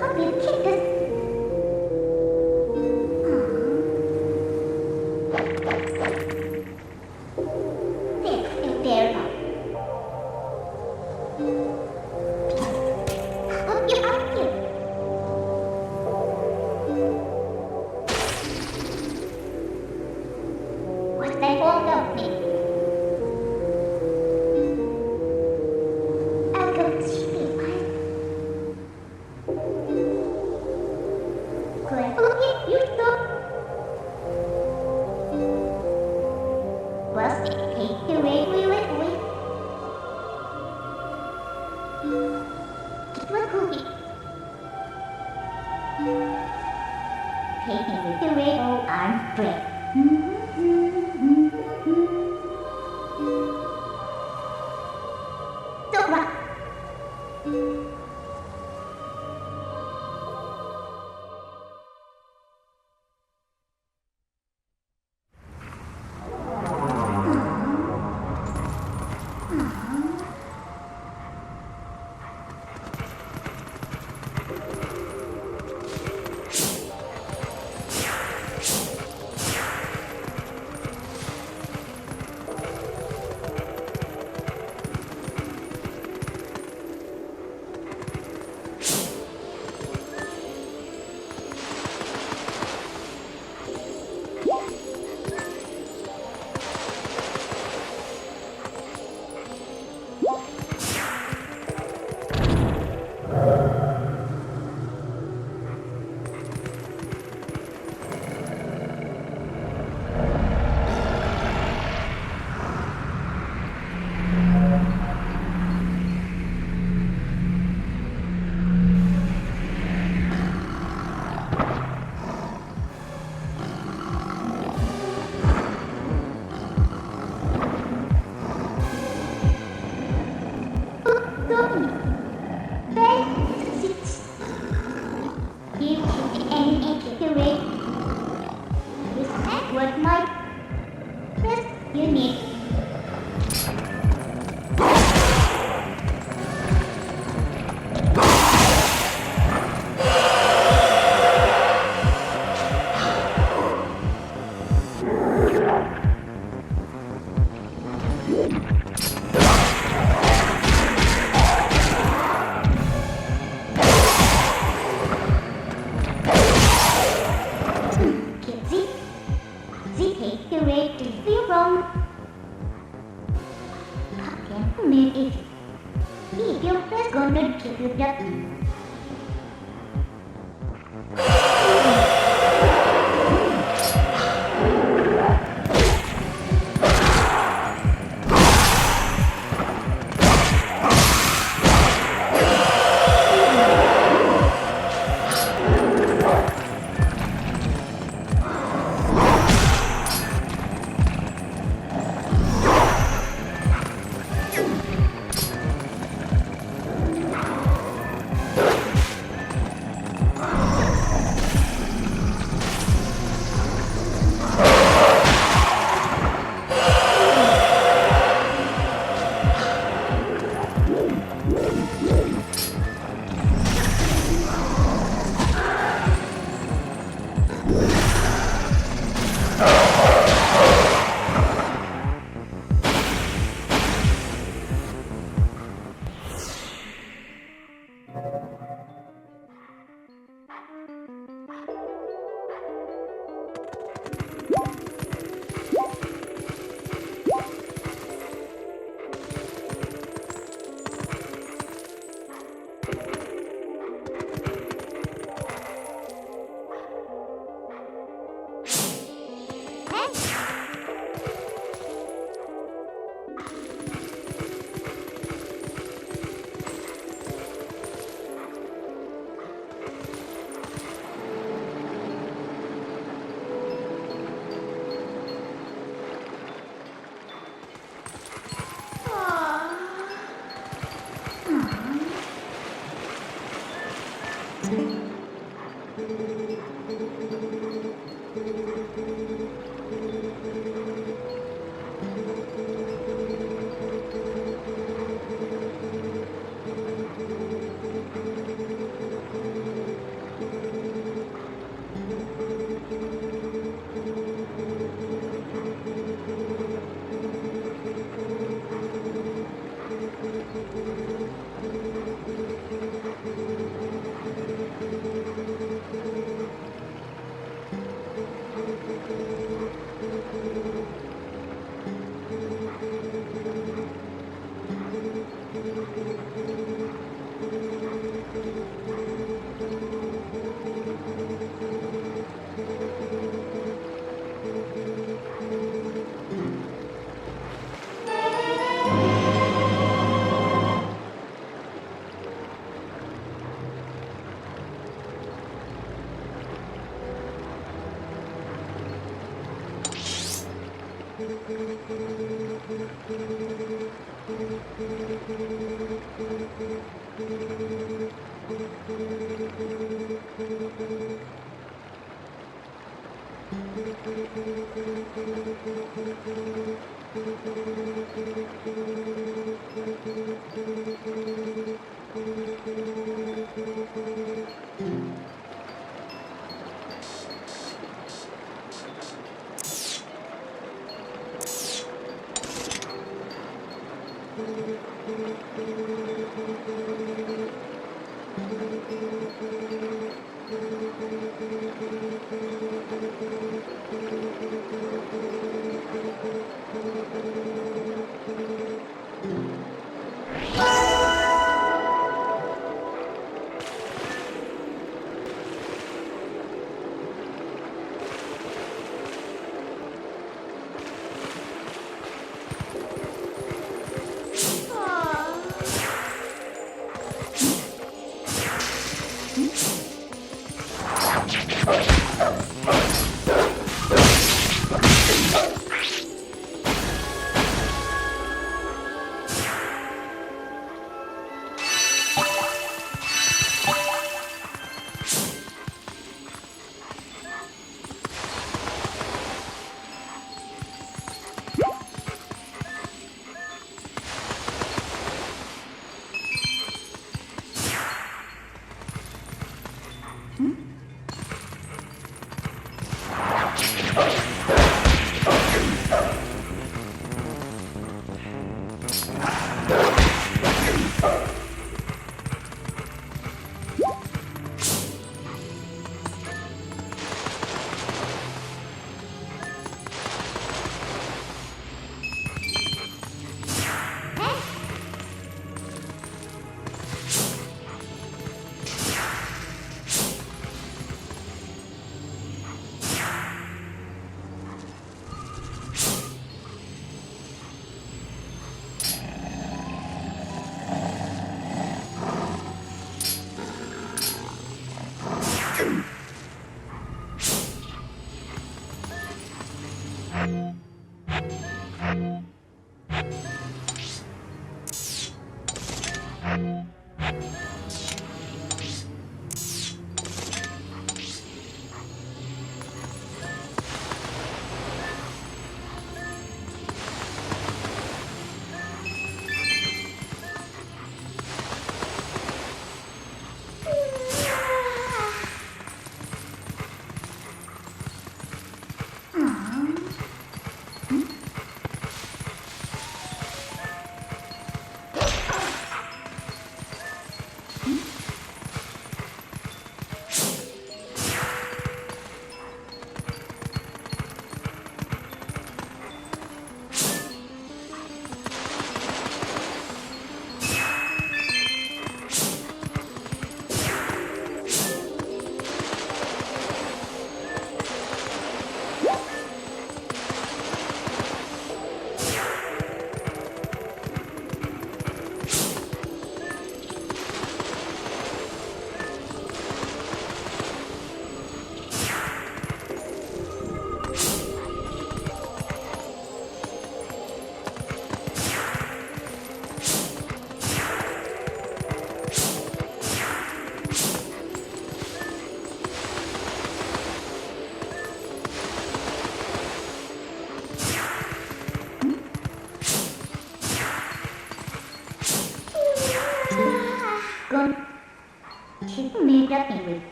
How do you keep this? It's still there. What you up to? What's that hold of me? I'll go see you. Good. Okay, you stop. Was it take the way we went with? It was cookie. Taking with the way oh arm bread. So what? What might best you need? Take the way to feel wrong. Pocket made it. If your friend's gonna give you that.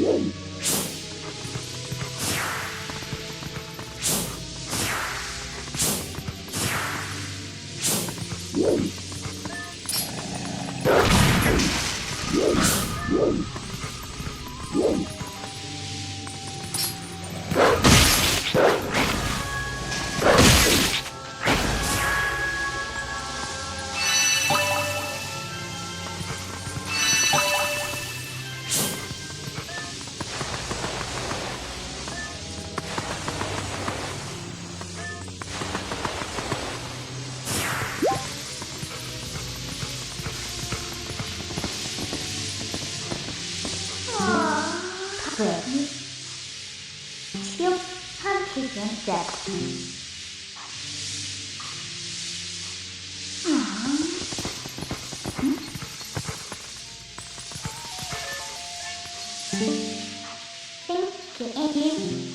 Vậy chiếc thân thì vẫn đẹp. Thank you, Annie.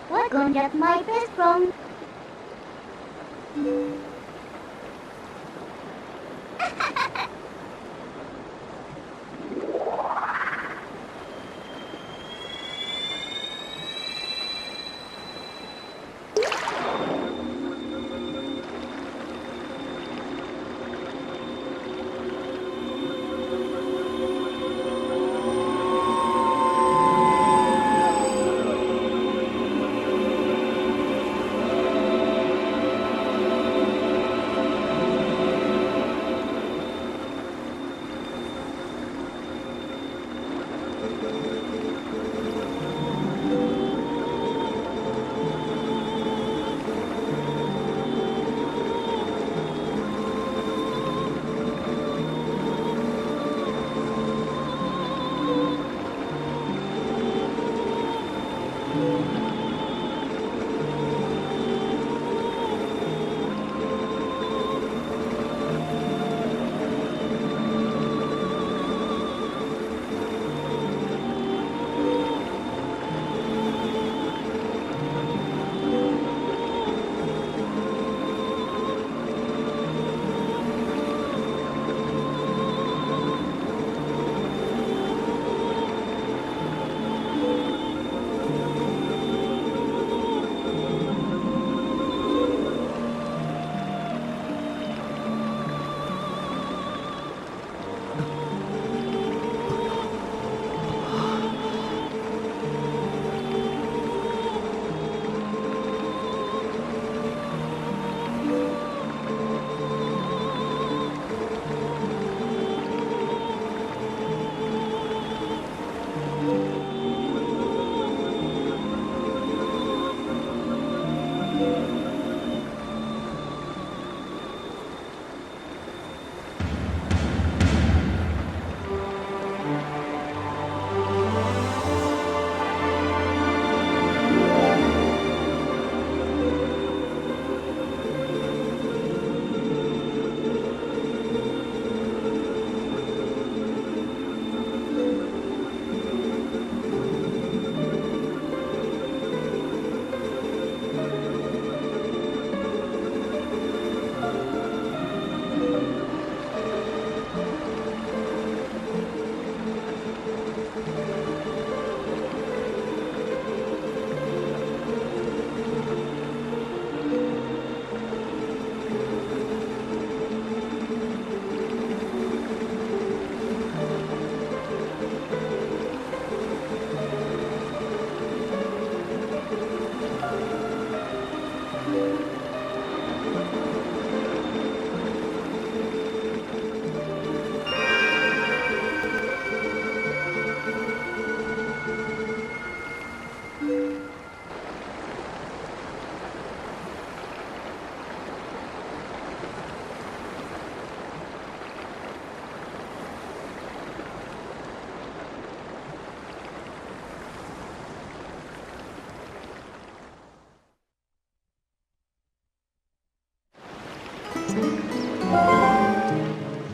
What gonna get my best from?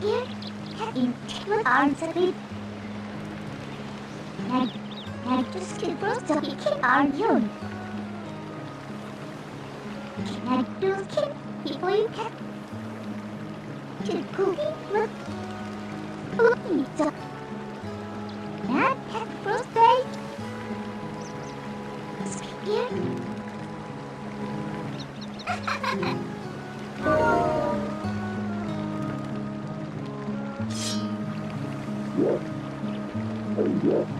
Here, having with arms a bit. Nag just keep prosto keep arm yun. Nag do keep people you can. Keep cooking with pizza. Nag have prosto. Here. Hey!